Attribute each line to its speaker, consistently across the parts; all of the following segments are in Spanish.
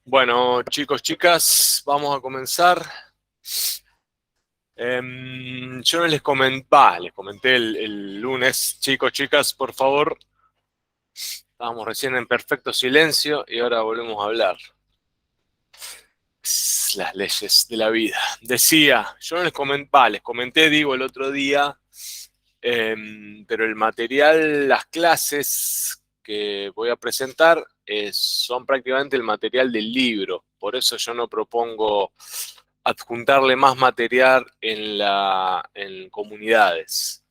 Speaker 1: Bueno, chicos, chicas, vamos a comenzar. Yo no les comenté el lunes, chicos, chicas, por favor. Estábamos recién en perfecto silencio y ahora volvemos a hablar. Las leyes de la vida. Decía, yo no les comenté, digo, el otro día, pero el material, las clases que voy a presentar son prácticamente el material del libro. Por eso yo no propongo adjuntarle más material en comunidades.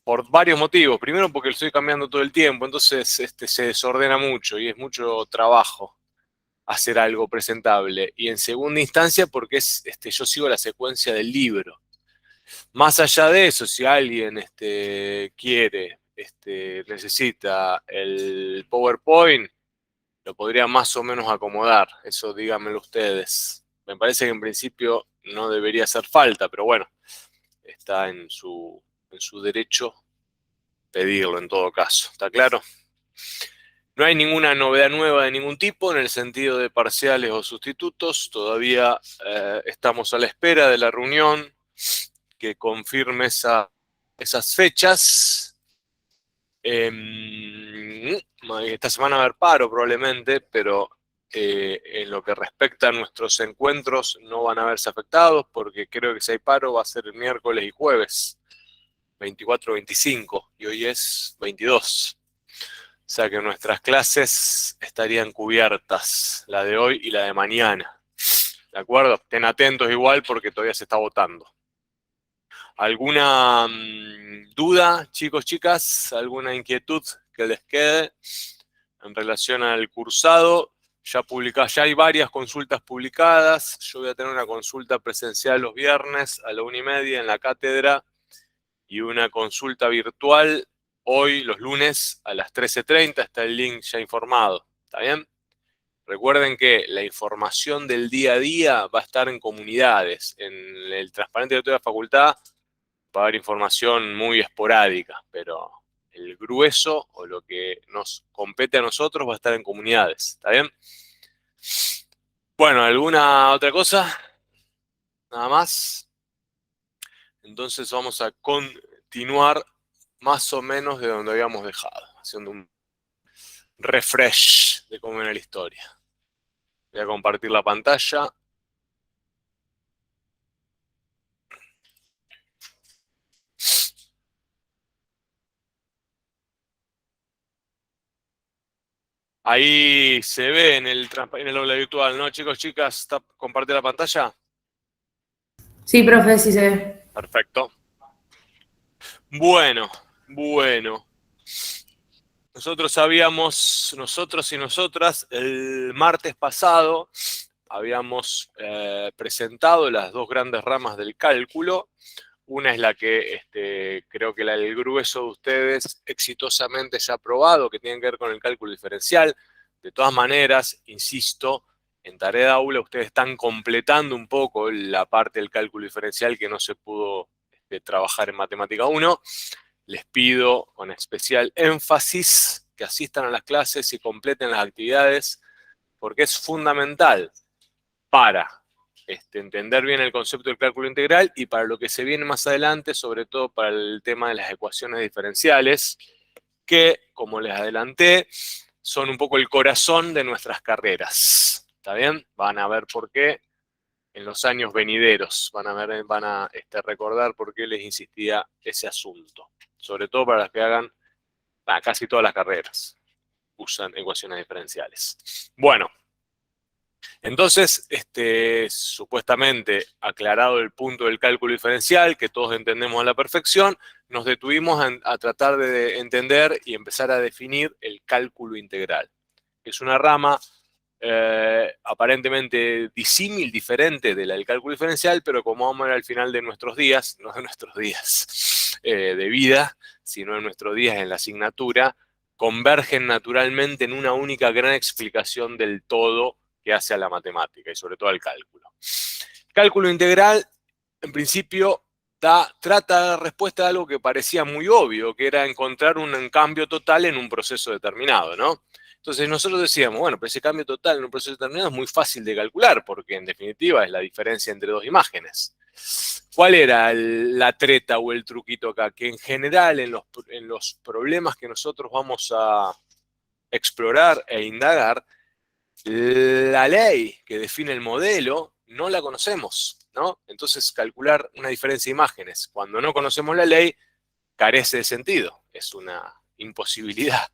Speaker 1: Por varios motivos. Primero porque lo estoy cambiando todo el tiempo, entonces se desordena mucho y es mucho trabajo hacer algo presentable. Y en segunda instancia porque yo sigo la secuencia del libro. Más allá de eso, si alguien quiere, necesita el PowerPoint, lo podría más o menos acomodar. Eso díganmelo ustedes. Me parece que en principio no debería hacer falta, pero bueno, está en su derecho pedirlo en todo caso. ¿Está claro? No hay ninguna novedad nueva de ningún tipo en el sentido de parciales o sustitutos. Todavía estamos a la espera de la reunión que confirme esas fechas. Esta semana va a haber paro probablemente, pero en lo que respecta a nuestros encuentros no van a verse afectados porque creo que si hay paro va a ser el miércoles y jueves, 24-25, y hoy es 22. O sea que nuestras clases estarían cubiertas, la de hoy y la de mañana. ¿De acuerdo? Estén atentos igual porque todavía se está votando. ¿Alguna duda, chicos, chicas? ¿Alguna inquietud que les quede en relación al cursado? Ya hay varias consultas publicadas. Yo voy a tener una consulta presencial los viernes a la 1:30 en la cátedra y una consulta virtual hoy, los lunes, a las 13:30. Está el link ya informado. ¿Está bien? Recuerden que la información del día a día va a estar en comunidades. En el transparente de toda la facultad va a haber información muy esporádica, pero el grueso o lo que nos compete a nosotros va a estar en comunidades. ¿Está bien? Bueno, ¿alguna otra cosa? Nada más. Entonces vamos a continuar más o menos de donde habíamos dejado, haciendo un refresh de cómo era la historia. Voy a compartir la pantalla. Ahí se ve en el aula virtual, ¿no, chicos, chicas? ¿Comparte la pantalla?
Speaker 2: Sí, profe, sí se ve.
Speaker 1: Perfecto. Bueno. Nosotros y nosotras, el martes pasado habíamos presentado las dos grandes ramas del cálculo. Una es la que creo que el grueso de ustedes exitosamente ya ha probado, que tiene que ver con el cálculo diferencial. De todas maneras, insisto, en tarea de aula ustedes están completando un poco la parte del cálculo diferencial que no se pudo trabajar en Matemática 1. Les pido con especial énfasis que asistan a las clases y completen las actividades porque es fundamental para entender bien el concepto del cálculo integral y para lo que se viene más adelante, sobre todo para el tema de las ecuaciones diferenciales, que, como les adelanté, son un poco el corazón de nuestras carreras. ¿Está bien? Van a ver por qué en los años venideros. Van a recordar por qué les insistía ese asunto. Sobre todo para las que hagan casi todas las carreras. Usan ecuaciones diferenciales. Bueno. Entonces, supuestamente aclarado el punto del cálculo diferencial, que todos entendemos a la perfección, nos detuvimos a tratar de entender y empezar a definir el cálculo integral, que es una rama aparentemente disímil, diferente de la del cálculo diferencial, pero como vamos a ver al final de nuestros días, no de nuestros días de vida, sino de nuestros días en la asignatura, convergen naturalmente en una única gran explicación del todo que hace a la matemática y sobre todo al cálculo. Cálculo integral, en principio, trata de dar respuesta a algo que parecía muy obvio, que era encontrar un cambio total en un proceso determinado, ¿no? Entonces nosotros decíamos, bueno, pero ese cambio total en un proceso determinado es muy fácil de calcular, porque en definitiva es la diferencia entre dos imágenes. ¿Cuál era la treta o el truquito acá? Que en general en los problemas que nosotros vamos a explorar e indagar, la ley que define el modelo no la conocemos, ¿no? Entonces calcular una diferencia de imágenes cuando no conocemos la ley carece de sentido, es una imposibilidad.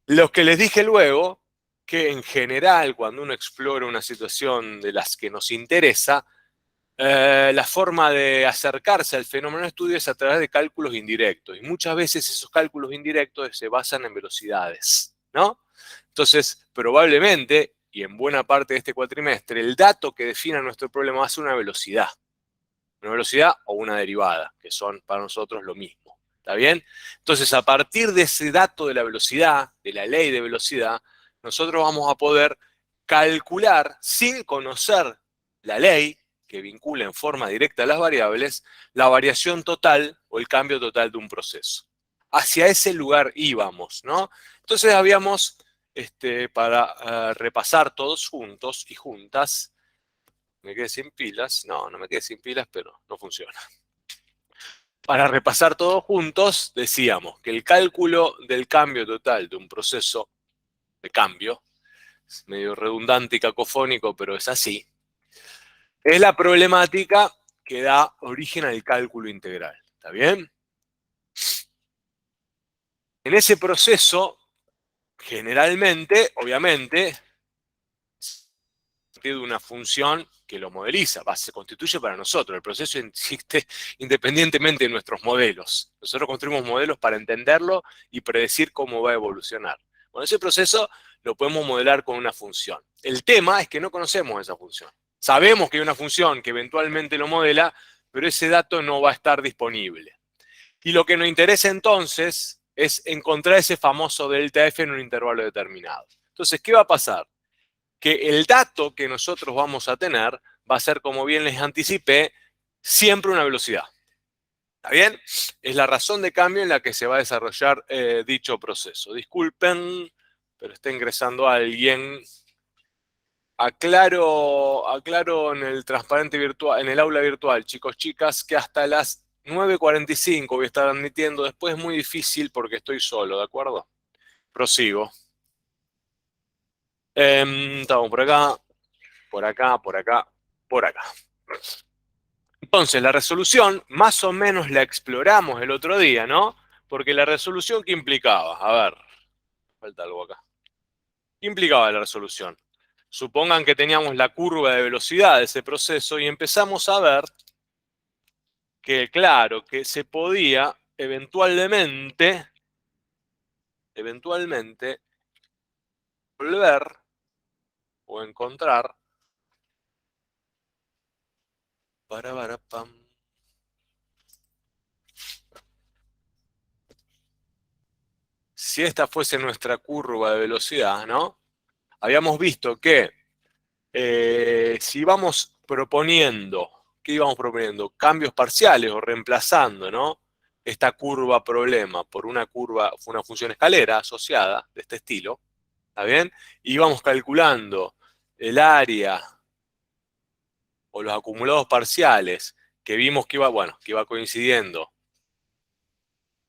Speaker 1: Lo que les dije luego, que en general cuando uno explora una situación de las que nos interesa, la forma de acercarse al fenómeno de estudio es a través de cálculos indirectos. Y muchas veces esos cálculos indirectos se basan en velocidades, ¿no? Entonces, probablemente, y en buena parte de este cuatrimestre, el dato que defina nuestro problema va a ser una velocidad. Una velocidad o una derivada, que son para nosotros lo mismo. ¿Está bien? Entonces, a partir de ese dato de la velocidad, de la ley de velocidad, nosotros vamos a poder calcular, sin conocer la ley, que vincula en forma directa las variables, la variación total o el cambio total de un proceso. Hacia ese lugar íbamos, ¿no? Entonces habíamos, para repasar todos juntos y juntas, me quedé sin pilas, no me quedé sin pilas, pero no funciona. Para repasar todos juntos, decíamos que el cálculo del cambio total de un proceso de cambio, es medio redundante y cacofónico, pero es así, es la problemática que da origen al cálculo integral. ¿Está bien? En ese proceso, generalmente, obviamente, de una función que lo modeliza, se constituye para nosotros. El proceso existe independientemente de nuestros modelos. Nosotros construimos modelos para entenderlo y predecir cómo va a evolucionar. Bueno, ese proceso lo podemos modelar con una función. El tema es que no conocemos esa función. Sabemos que hay una función que eventualmente lo modela, pero ese dato no va a estar disponible. Y lo que nos interesa entonces es encontrar ese famoso delta F en un intervalo determinado. Entonces, ¿qué va a pasar? Que el dato que nosotros vamos a tener va a ser, como bien les anticipé, siempre una velocidad. ¿Está bien? Es la razón de cambio en la que se va a desarrollar dicho proceso. Disculpen, pero está ingresando alguien. Aclaro en el transparente virtual, en el aula virtual, chicos, chicas, que hasta las 9:45 voy a estar admitiendo. Después es muy difícil porque estoy solo, ¿de acuerdo? Prosigo. Estamos por acá, por acá, por acá, por acá. Entonces, la resolución, más o menos la exploramos el otro día, ¿no? Porque la resolución, ¿qué implicaba? A ver, falta algo acá. ¿Qué implicaba la resolución? Supongan que teníamos la curva de velocidad de ese proceso y empezamos a ver que, claro, que se podía eventualmente volver o encontrar si esta fuese nuestra curva de velocidad, ¿no? Habíamos visto que si vamos proponiendo, ¿qué íbamos proponiendo? Cambios parciales o reemplazando, ¿no? Esta curva problema por una función escalera asociada de este estilo, ¿está bien? Y íbamos calculando el área o los acumulados parciales que vimos que iba coincidiendo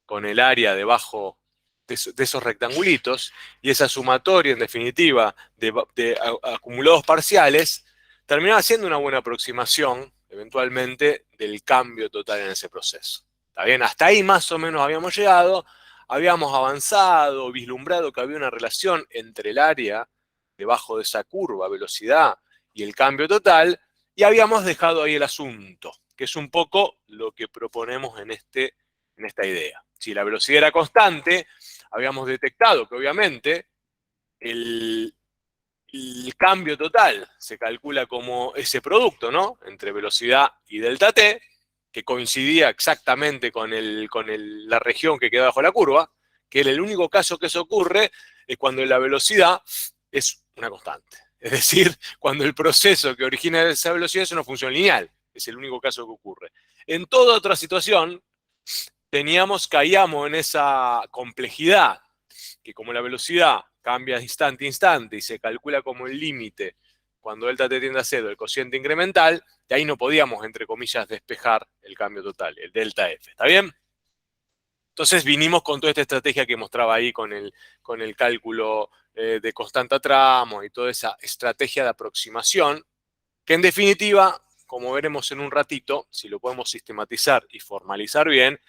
Speaker 1: con el área debajo de esos rectangulitos, y esa sumatoria, en definitiva, de acumulados parciales, terminaba siendo una buena aproximación, eventualmente, del cambio total en ese proceso. ¿Está bien? Hasta ahí más o menos habíamos llegado, habíamos avanzado, vislumbrado que había una relación entre el área debajo de esa curva, velocidad, y el cambio total, y habíamos dejado ahí el asunto, que es un poco lo que proponemos en esta idea. Si la velocidad era constante, habíamos detectado que obviamente el cambio total se calcula como ese producto, ¿no? Entre velocidad y delta t, que coincidía exactamente con la región que queda bajo la curva, que el único caso que eso ocurre es cuando la velocidad es una constante. Es decir, cuando el proceso que origina esa velocidad es una función lineal. Es el único caso que ocurre. En toda otra situación, caíamos en esa complejidad, que como la velocidad cambia de instante a instante y se calcula como el límite cuando delta t tiende a cero, el cociente incremental, de ahí no podíamos, entre comillas, despejar el cambio total, el delta f. ¿Está bien? Entonces vinimos con toda esta estrategia que mostraba ahí con el cálculo de constante a tramos y toda esa estrategia de aproximación, que en definitiva, como veremos en un ratito, si lo podemos sistematizar y formalizar bien,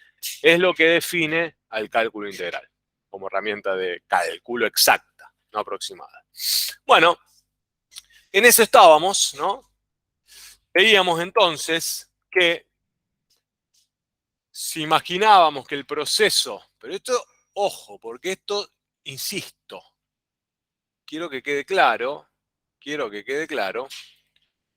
Speaker 1: es lo que define al cálculo integral, como herramienta de cálculo exacta, no aproximada. Bueno, en eso estábamos, ¿no? Veíamos entonces que si imaginábamos que el proceso, pero esto, ojo, porque esto, insisto, quiero que quede claro,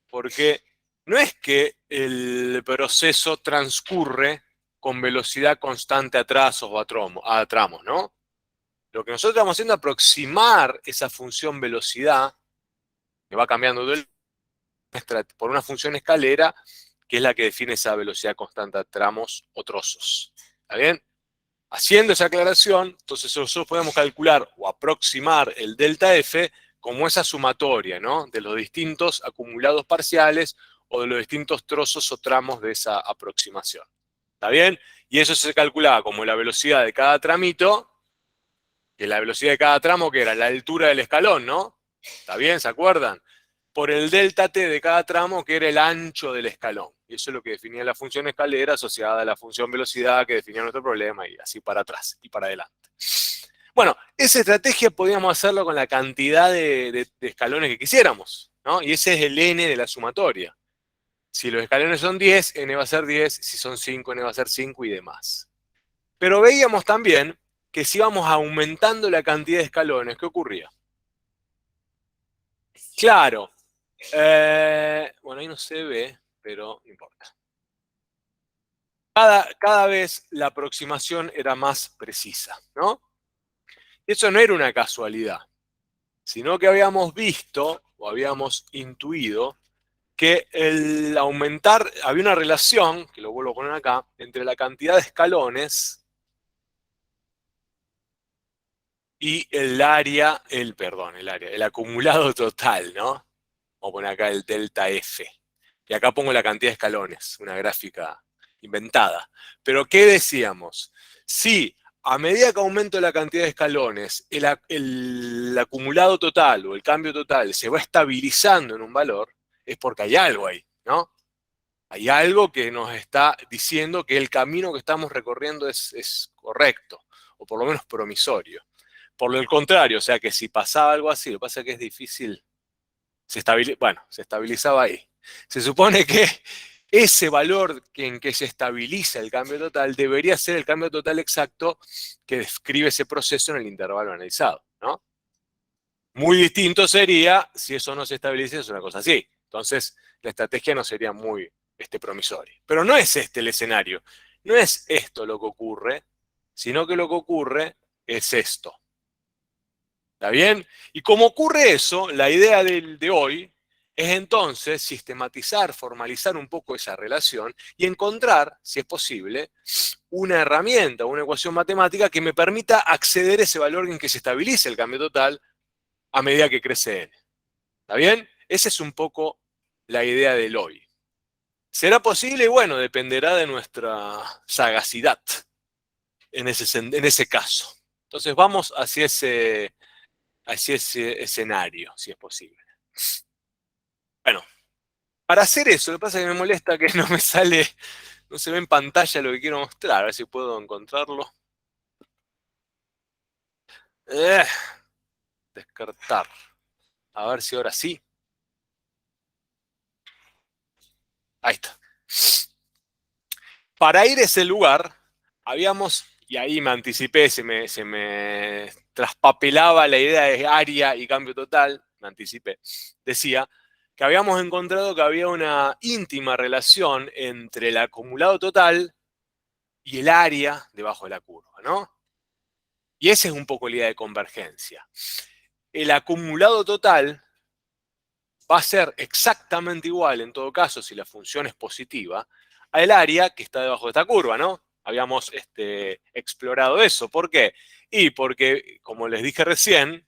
Speaker 1: porque no es que el proceso transcurre con velocidad constante a trazos o a tramos, ¿no? Lo que nosotros estamos haciendo es aproximar esa función velocidad, que va cambiando por una función escalera, que es la que define esa velocidad constante a tramos o trozos. ¿Está bien? Haciendo esa aclaración, entonces nosotros podemos calcular o aproximar el delta F como esa sumatoria, ¿no? De los distintos acumulados parciales o de los distintos trozos o tramos de esa aproximación. ¿Está bien? Y eso se calculaba como la velocidad de cada tramito, que la velocidad de cada tramo, que era la altura del escalón, ¿no? ¿Está bien? ¿Se acuerdan? Por el delta t de cada tramo, que era el ancho del escalón. Y eso es lo que definía la función escalera asociada a la función velocidad que definía nuestro problema, y así para atrás y para adelante. Bueno, esa estrategia podíamos hacerlo con la cantidad de escalones que quisiéramos, ¿no? Y ese es el n de la sumatoria. Si los escalones son 10, n va a ser 10, si son 5, n va a ser 5 y demás. Pero veíamos también que si íbamos aumentando la cantidad de escalones, ¿qué ocurría? Claro, bueno, ahí no se ve, pero no importa. Cada vez la aproximación era más precisa, ¿no? Eso no era una casualidad, sino que habíamos visto o habíamos intuido que el aumentar, había una relación, que lo vuelvo a poner acá, entre la cantidad de escalones y el el acumulado total, ¿no? Vamos a poner acá el delta F. Y acá pongo la cantidad de escalones, una gráfica inventada. Pero ¿qué decíamos? Si a medida que aumento la cantidad de escalones, el acumulado total o el cambio total se va estabilizando en un valor, es porque hay algo ahí, ¿no? Hay algo que nos está diciendo que el camino que estamos recorriendo es correcto, o por lo menos promisorio. Por lo contrario, o sea que si pasaba algo así, lo que pasa es que es difícil, se estabilizaba ahí. Se supone que ese valor en que se estabiliza el cambio total debería ser el cambio total exacto que describe ese proceso en el intervalo analizado, ¿no? Muy distinto sería si eso no se estabiliza, es una cosa así. Entonces, la estrategia no sería muy promisoria. Pero no es este el escenario. No es esto lo que ocurre, sino que lo que ocurre es esto. ¿Está bien? Y como ocurre eso, la idea de hoy es entonces sistematizar, formalizar un poco esa relación y encontrar, si es posible, una herramienta, una ecuación matemática que me permita acceder a ese valor en que se estabilice el cambio total a medida que crece n. ¿Está bien? Esa es un poco la idea del hoy. ¿Será posible? Bueno, dependerá de nuestra sagacidad en ese caso. Entonces vamos hacia ese escenario, si es posible. Bueno, para hacer eso, lo que pasa es que me molesta que no me sale, no se ve en pantalla lo que quiero mostrar, a ver si puedo encontrarlo. Descartar. A ver si ahora sí. Ahí está. Para ir a ese lugar, habíamos, y ahí me anticipé, se me traspapelaba la idea de área y cambio total, me anticipé. Decía que habíamos encontrado que había una íntima relación entre el acumulado total y el área debajo de la curva, ¿no? Y esa es un poco la idea de convergencia. El acumulado total va a ser exactamente igual, en todo caso, si la función es positiva, al área que está debajo de esta curva, ¿no? Habíamos explorado eso. ¿Por qué? Y porque, como les dije recién,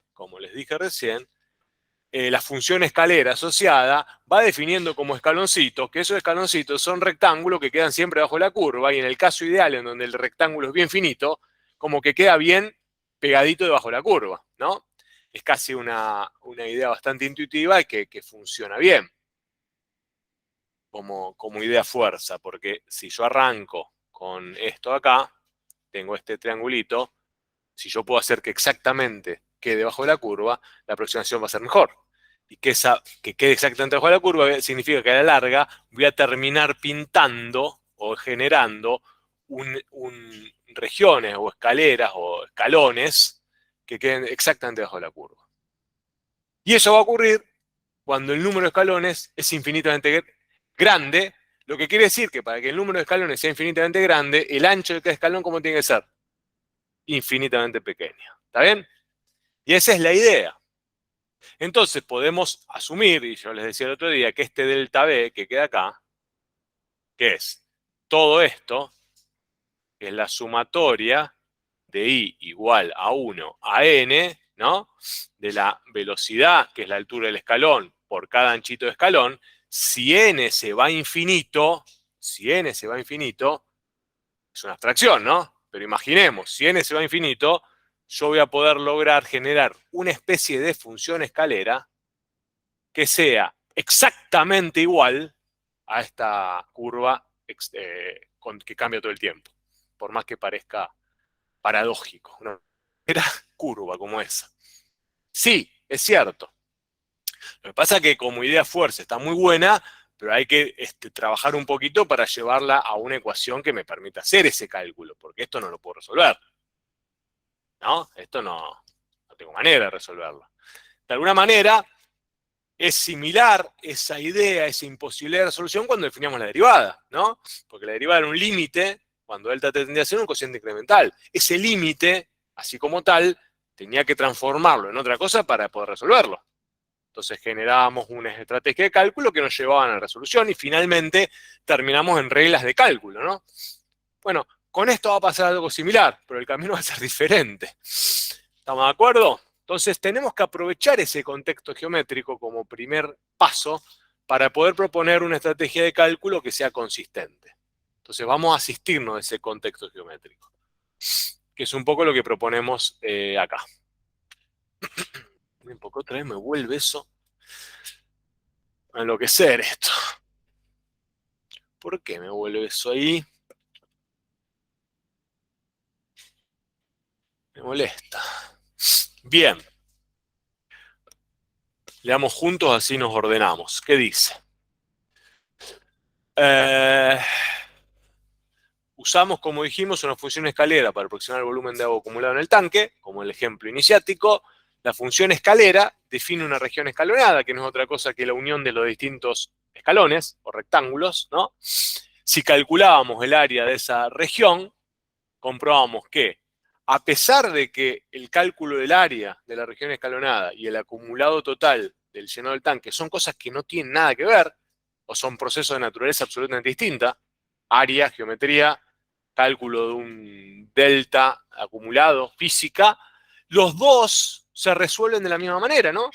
Speaker 1: la función escalera asociada va definiendo como escaloncitos, que esos escaloncitos son rectángulos que quedan siempre bajo la curva, y en el caso ideal, en donde el rectángulo es bien finito, como que queda bien pegadito debajo de la curva, ¿no? Es casi una idea bastante intuitiva y que funciona bien como idea fuerza, porque si yo arranco con esto acá, tengo este triangulito, si yo puedo hacer que exactamente quede debajo de la curva, la aproximación va a ser mejor. Y que quede exactamente debajo de la curva significa que a la larga voy a terminar pintando o generando regiones o escaleras o escalones que queden exactamente debajo de la curva. Y eso va a ocurrir cuando el número de escalones es infinitamente grande, lo que quiere decir que para que el número de escalones sea infinitamente grande, el ancho de cada escalón, ¿cómo tiene que ser? Infinitamente pequeño. ¿Está bien? Y esa es la idea. Entonces podemos asumir, y yo les decía el otro día, que este delta B que queda acá, que es todo esto, que es la sumatoria de I igual a 1 a N, ¿no? De la velocidad, que es la altura del escalón, por cada anchito de escalón. Si N se va a infinito, es una abstracción, ¿no? Pero imaginemos, si N se va a infinito, yo voy a poder lograr generar una especie de función escalera que sea exactamente igual a esta curva que cambia todo el tiempo, por más que parezca paradójico, ¿no? Era curva como esa. Sí, es cierto. Lo que pasa es que como idea fuerza está muy buena, pero hay que trabajar un poquito para llevarla a una ecuación que me permita hacer ese cálculo, porque esto no lo puedo resolver, ¿no? Esto no tengo manera de resolverlo. De alguna manera, es similar esa idea, esa imposibilidad de resolución cuando definíamos la derivada, ¿no? Porque la derivada era un límite, cuando delta t tendría a ser un cociente incremental. Ese límite, así como tal, tenía que transformarlo en otra cosa para poder resolverlo. Entonces generábamos una estrategia de cálculo que nos llevaban a la resolución y finalmente terminamos en reglas de cálculo, ¿no? Bueno, con esto va a pasar algo similar, pero el camino va a ser diferente. ¿Estamos de acuerdo? Entonces tenemos que aprovechar ese contexto geométrico como primer paso para poder proponer una estrategia de cálculo que sea consistente. Entonces vamos a asistirnos de ese contexto geométrico, que es un poco lo que proponemos acá. Un poco otra vez me vuelve eso a enloquecer esto. ¿Por qué me vuelve eso ahí? Me molesta. Bien. Leamos juntos, así nos ordenamos. ¿Qué dice? Usamos, como dijimos, una función escalera para aproximar el volumen de agua acumulado en el tanque, como el ejemplo iniciático. La función escalera define una región escalonada, que no es otra cosa que la unión de los distintos escalones o rectángulos, ¿no? Si calculábamos el área de esa región, comprobamos que, a pesar de que el cálculo del área de la región escalonada y el acumulado total del llenado del tanque son cosas que no tienen nada que ver, o son procesos de naturaleza absolutamente distinta, área, geometría, cálculo de un delta acumulado, física, los dos se resuelven de la misma manera, ¿no?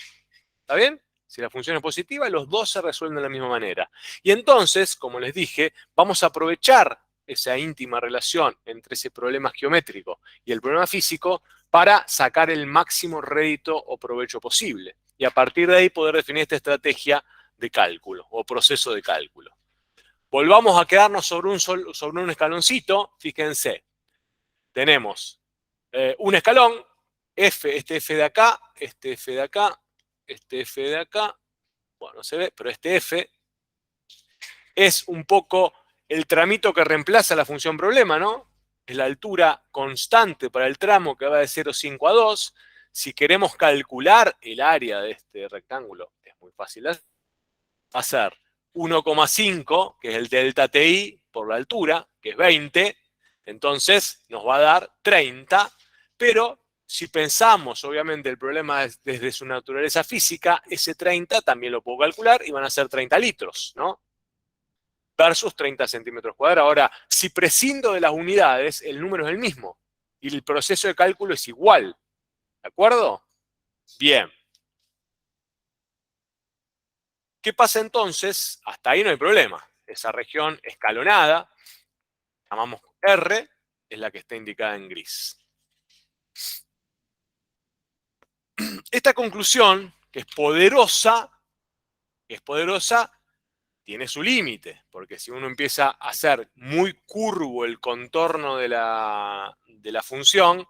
Speaker 1: ¿Está bien? Si la función es positiva, los dos se resuelven de la misma manera. Y entonces, como les dije, vamos a aprovechar esa íntima relación entre ese problema geométrico y el problema físico para sacar el máximo rédito o provecho posible. Y a partir de ahí poder definir esta estrategia de cálculo o proceso de cálculo. Volvamos a quedarnos sobre un escaloncito. Fíjense, tenemos un escalón, este F de acá, este F de acá, este F de acá. Bueno, no se ve, pero este F es un poco el tramito que reemplaza la función problema, ¿no? Es la altura constante para el tramo que va de 0,5 a 2. Si queremos calcular el área de este rectángulo, es muy fácil hacer. Va a ser 1,5, que es el delta TI por la altura, que es 20. Entonces nos va a dar 30, pero Si pensamos, obviamente, el problema desde su naturaleza física, ese 30 también lo puedo calcular y van a ser 30 litros, ¿no? Versus 30 centímetros cuadrados. Ahora, si prescindo de las unidades, el número es el mismo y el proceso de cálculo es igual. ¿De acuerdo? Bien. ¿Qué pasa entonces? Hasta ahí no hay problema. Esa región escalonada, llamamos R, es la que está indicada en gris. Esta conclusión, que es poderosa, tiene su límite, porque si uno empieza a hacer muy curvo el contorno de la función,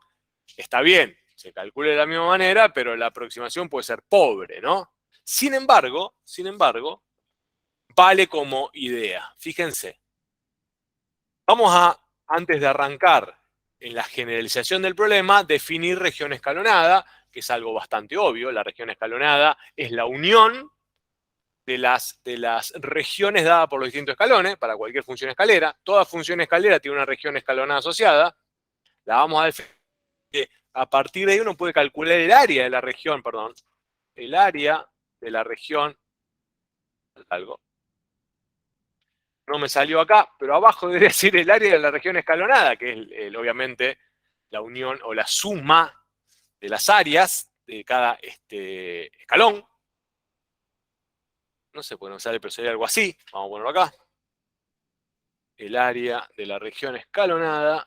Speaker 1: está bien, se calcula de la misma manera, pero la aproximación puede ser pobre, ¿no? Sin embargo, vale como idea. Fíjense, vamos a, antes de arrancar en la generalización del problema, definir región escalonada, que es algo bastante obvio. La región escalonada es la unión de las regiones dadas por los distintos escalones, para cualquier función escalera. Toda función escalera tiene una región escalonada asociada. La vamos a definir. A partir de ahí uno puede calcular el área de la región, el área de la región, algo. No me salió acá, pero abajo debería decir el área de la región escalonada, que es obviamente la unión o la suma de las áreas de cada escalón. No sé por qué no sale, pero sería algo así. Vamos a ponerlo acá. El área de la región escalonada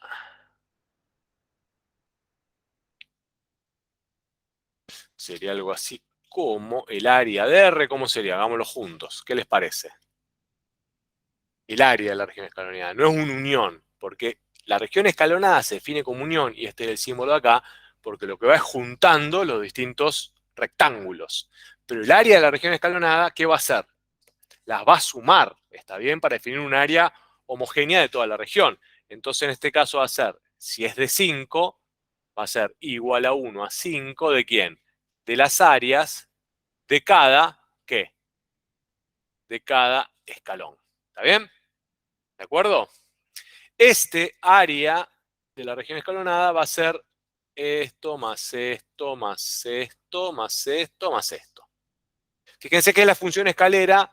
Speaker 1: sería algo así como el área de R. ¿Cómo sería? Hagámoslo juntos. ¿Qué les parece? El área de la región escalonada. No es una unión, porque la región escalonada se define como unión, y este es el símbolo de acá, porque lo que va es juntando los distintos rectángulos. Pero el área de la región escalonada, ¿qué va a hacer? Las va a sumar, ¿está bien? Para definir un área homogénea de toda la región. Entonces, en este caso va a ser, si es de 5, va a ser igual a 1 a 5, ¿de quién? De las áreas de cada, ¿qué? De cada escalón. ¿Está bien? ¿De acuerdo? Este área de la región escalonada va a ser esto, más esto, más esto, más esto, más esto. Fíjense que es la función escalera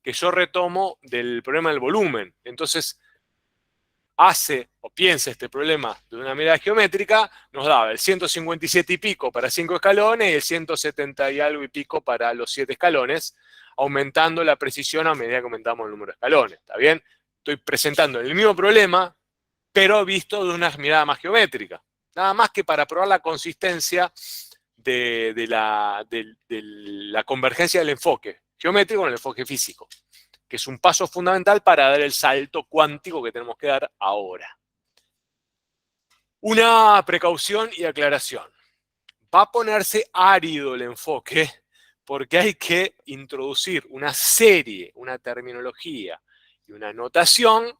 Speaker 1: que yo retomo del problema del volumen. Entonces, hace o piensa este problema de una manera geométrica, nos daba el 157 y pico para 5 escalones y el 170 y algo y pico para los 7 escalones, aumentando la precisión a medida que aumentamos el número de escalones. ¿Está bien? Estoy presentando el mismo problema, pero visto de una mirada más geométrica. Nada más que para probar la consistencia de la convergencia del enfoque geométrico con el enfoque físico, que es un paso fundamental para dar el salto cuántico que tenemos que dar ahora. Una precaución y aclaración. Va a ponerse árido el enfoque porque hay que introducir una serie, una terminología y una notación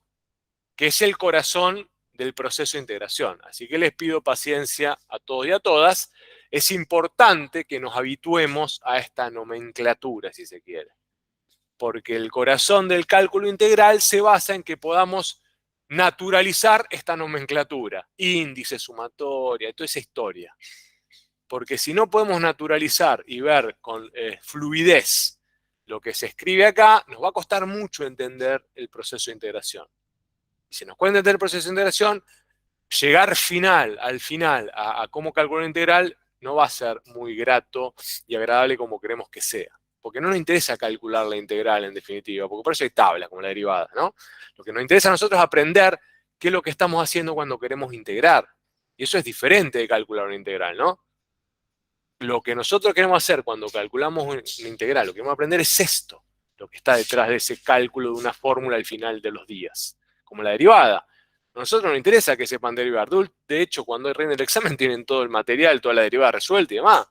Speaker 1: que es el corazón del proceso de integración. Así que les pido paciencia a todos y a todas. Es importante que nos habituemos a esta nomenclatura, si se quiere. Porque el corazón del cálculo integral se basa en que podamos naturalizar esta nomenclatura, índice, sumatoria, toda esa historia. Porque si no podemos naturalizar y ver con fluidez lo que se escribe acá, nos va a costar mucho entender el proceso de integración. Y si nos cuesta entender el proceso de integración, llegar al final a cómo calcular la integral no va a ser muy grato y agradable como queremos que sea. Porque no nos interesa calcular la integral en definitiva, porque por eso hay tablas como la derivada, ¿no? Lo que nos interesa a nosotros es aprender qué es lo que estamos haciendo cuando queremos integrar. Y eso es diferente de calcular una integral, ¿no? Lo que nosotros queremos hacer cuando calculamos una integral, lo que queremos aprender es esto, lo que está detrás de ese cálculo de una fórmula al final de los días, como la derivada. A nosotros nos interesa que sepan derivar. De hecho, cuando rinden el examen tienen todo el material, toda la derivada resuelta y demás.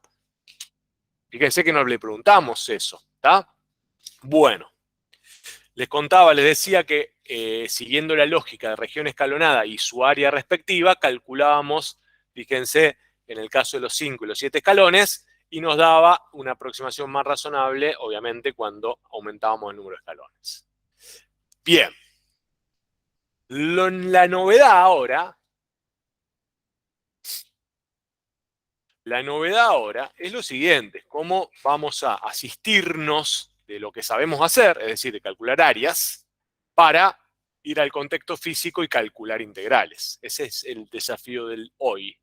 Speaker 1: Fíjense que no le preguntamos eso, ¿está? Bueno, les contaba, les decía que siguiendo la lógica de región escalonada y su área respectiva, calculábamos, fíjense, en el caso de los 5 y los 7 escalones, y nos daba una aproximación más razonable, obviamente, cuando aumentábamos el número de escalones. Bien. La novedad ahora La novedad ahora es lo siguiente, cómo vamos a asistirnos de lo que sabemos hacer, es decir, de calcular áreas, para ir al contexto físico y calcular integrales. Ese es el desafío del hoy.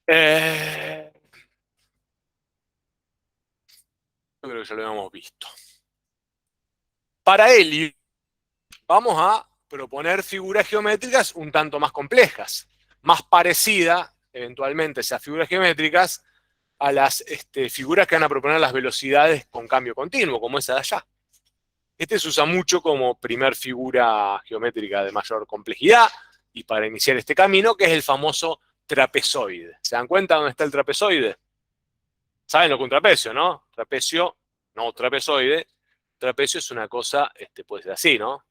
Speaker 1: Yo creo que ya lo habíamos visto. Para Helio, vamos a proponer figuras geométricas un tanto más complejas, más parecidas, eventualmente, esas figuras geométricas, a las figuras que van a proponer las velocidades con cambio continuo, como esa de allá. Este se usa mucho como primer figura geométrica de mayor complejidad y para iniciar este camino, que es el famoso trapezoide. ¿Se dan cuenta dónde está el trapezoide? ¿Saben lo que es un trapecio, no? Trapecio, no trapezoide. Trapecio es una cosa, puede ser así, ¿no?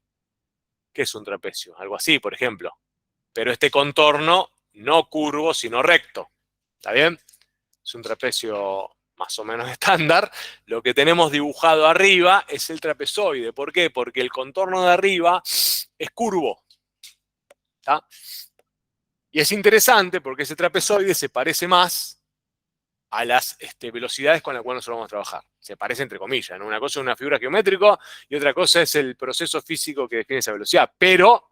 Speaker 1: ¿Qué es un trapecio? Algo así, por ejemplo. Pero este contorno no curvo, sino recto. ¿Está bien? Es un trapecio más o menos estándar. Lo que tenemos dibujado arriba es el trapezoide. ¿Por qué? Porque el contorno de arriba es curvo. ¿Está? Y es interesante porque ese trapezoide se parece más a las velocidades con las cuales nosotros vamos a trabajar. Se parece entre comillas, ¿no? Una cosa es una figura geométrica y otra cosa es el proceso físico que define esa velocidad. Pero,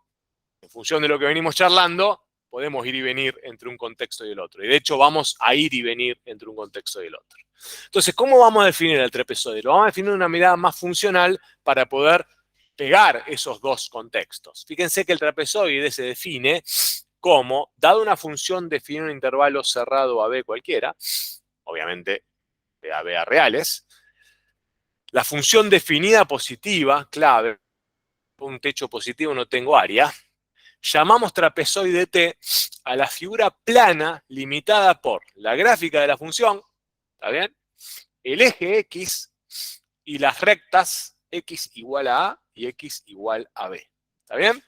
Speaker 1: en función de lo que venimos charlando, podemos ir y venir entre un contexto y el otro. Y de hecho vamos a ir y venir entre un contexto y el otro. Entonces, ¿cómo vamos a definir el trapezoide? Lo vamos a definir de una mirada más funcional para poder pegar esos dos contextos. Fíjense que el trapezoide se define como, dado una función definir un intervalo cerrado a B cualquiera, obviamente de A B a reales, la función definida positiva, clave, un techo positivo no tengo área, llamamos trapezoide T a la figura plana limitada por la gráfica de la función, ¿está bien? El eje X y las rectas X igual a A y X igual a B, ¿está bien?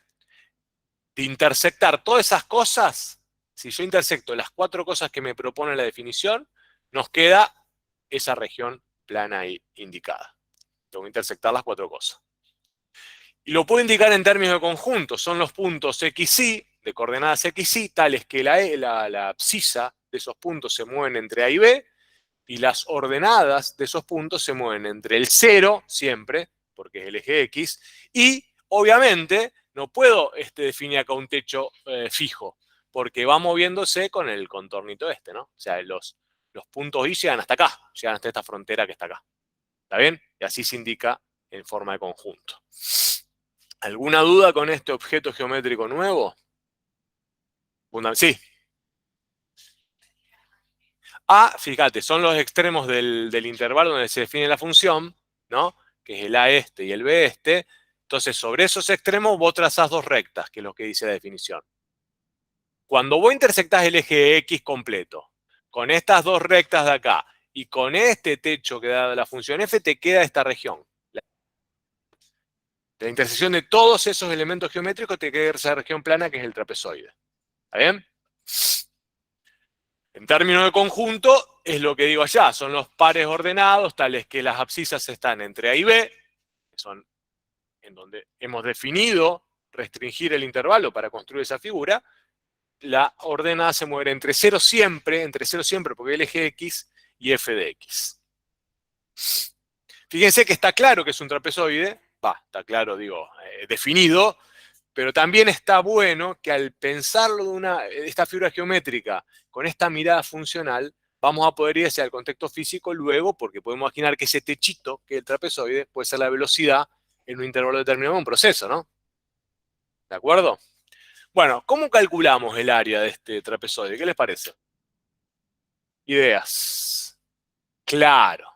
Speaker 1: De intersectar todas esas cosas, si yo intersecto las cuatro cosas que me propone la definición, nos queda esa región plana ahí indicada. Tengo que intersectar las cuatro cosas. Y lo puedo indicar en términos de conjunto. Son los puntos XY, de coordenadas XY, tales que la abscisa de esos puntos se mueven entre A y B, y las ordenadas de esos puntos se mueven entre el 0, siempre, porque es el eje X, y obviamente no puedo definir acá un techo fijo, porque va moviéndose con el contornito ¿no? O sea, los puntos Y llegan hasta acá, llegan hasta esta frontera que está acá. ¿Está bien? Y así se indica en forma de conjunto. ¿Alguna duda con este objeto geométrico nuevo? Sí. A, fíjate, son los extremos del intervalo donde se define la función, ¿no? Que es el A y el B . Entonces, sobre esos extremos vos trazás dos rectas, que es lo que dice la definición. Cuando vos intersectás el eje X completo, con estas dos rectas de acá, y con este techo que da la función F, te queda esta región. La intersección de todos esos elementos geométricos te queda esa región plana que es el trapezoide. ¿Está bien? En términos de conjunto, es lo que digo allá, son los pares ordenados, tales que las abscisas están entre A y B, que son en donde hemos definido restringir el intervalo para construir esa figura. La ordenada se mueve entre 0 siempre, porque el eje X y f de X. Fíjense que está claro que es un trapezoide, está claro, digo, definido, pero también está bueno que al pensarlo de esta figura geométrica con esta mirada funcional, vamos a poder ir hacia el contexto físico luego, porque podemos imaginar que ese techito, que es el trapezoide, puede ser la velocidad en un intervalo determinado de un proceso, ¿no? ¿De acuerdo? Bueno, ¿cómo calculamos el área de este trapezoide? ¿Qué les parece? Ideas. Claro.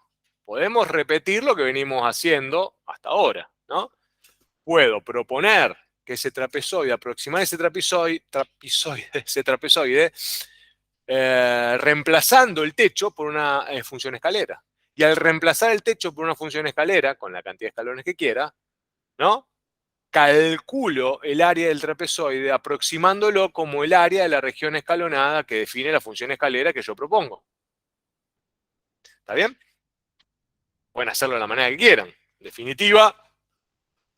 Speaker 1: Podemos repetir lo que venimos haciendo hasta ahora, ¿no? Puedo proponer que ese trapezoide, aproximar ese trapezoide, reemplazando el techo por una función escalera. Y al reemplazar el techo por una función escalera, con la cantidad de escalones que quiera, ¿no? Calculo el área del trapezoide aproximándolo como el área de la región escalonada que define la función escalera que yo propongo. ¿Está bien? Pueden hacerlo de la manera que quieran.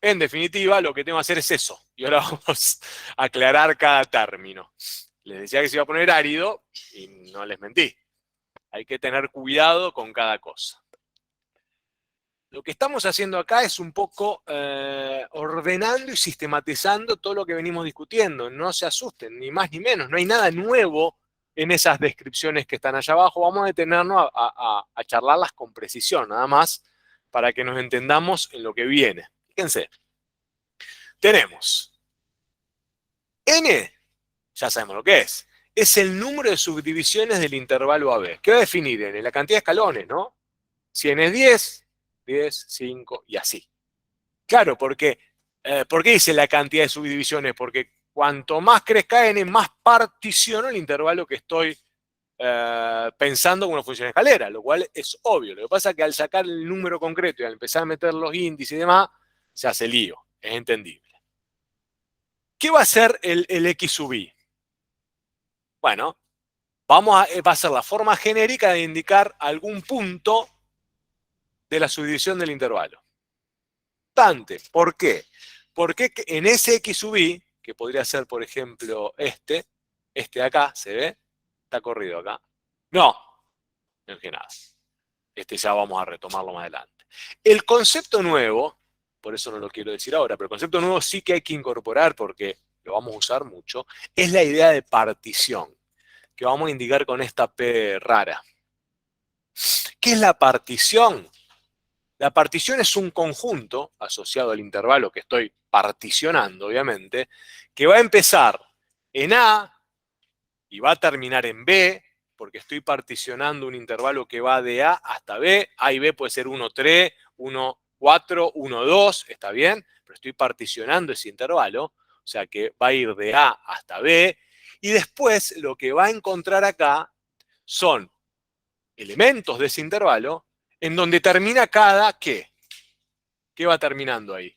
Speaker 1: En definitiva, lo que tengo que hacer es eso. Y ahora vamos a aclarar cada término. Les decía que se iba a poner árido y no les mentí. Hay que tener cuidado con cada cosa. Lo que estamos haciendo acá es un poco ordenando y sistematizando todo lo que venimos discutiendo. No se asusten, ni más ni menos. No hay nada nuevo en esas descripciones que están allá abajo. Vamos a detenernos a charlarlas con precisión, nada más, para que nos entendamos en lo que viene. Fíjense. Tenemos n, ya sabemos lo que es el número de subdivisiones del intervalo AB. ¿Qué va a definir n? La cantidad de escalones, ¿no? Si n es 10, 10, 5 y así. Claro, porque, ¿por qué dice la cantidad de subdivisiones? Porque cuanto más crezca n, más particiono el intervalo que estoy pensando como una función de escalera, lo cual es obvio. Lo que pasa es que al sacar el número concreto y al empezar a meter los índices y demás, se hace lío, es entendible. ¿Qué va a ser el x sub i? Bueno, va a ser la forma genérica de indicar algún punto de la subdivisión del intervalo. ¿Por qué? Porque en ese x sub i, que podría ser, por ejemplo, este de acá, ¿se ve? Está corrido acá. No dije nada. Ya vamos a retomarlo más adelante. El concepto nuevo, por eso no lo quiero decir ahora, pero el concepto nuevo sí que hay que incorporar porque lo vamos a usar mucho, es la idea de partición, que vamos a indicar con esta P rara. ¿Qué es la partición? La partición es un conjunto asociado al intervalo que estoy particionando, obviamente, que va a empezar en A y va a terminar en B, porque estoy particionando un intervalo que va de A hasta B. A y B puede ser 1, 3, 1, 4, 1, 2, está bien, pero estoy particionando ese intervalo, o sea que va a ir de A hasta B, y después lo que va a encontrar acá son elementos de ese intervalo en donde termina cada ¿qué? ¿Qué va terminando ahí?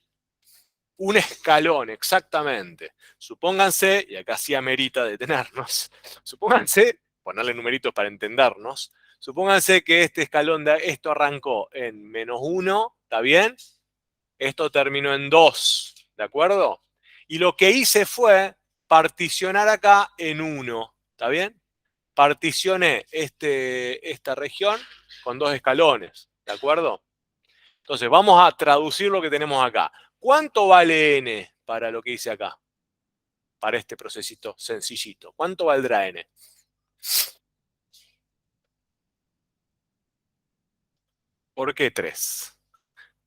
Speaker 1: Un escalón, exactamente. Supónganse, y acá sí amerita detenernos, supónganse, ponerle numeritos para entendernos, supónganse que este escalón, esto arrancó en -1, ¿está bien? Esto terminó en 2, ¿de acuerdo? Y lo que hice fue particionar acá en 1, ¿está bien? Particioné esta región con 2 escalones, ¿de acuerdo? Entonces, vamos a traducir lo que tenemos acá. ¿Cuánto vale n para lo que hice acá? Para este procesito sencillito. ¿Cuánto valdrá n? ¿Por qué 3?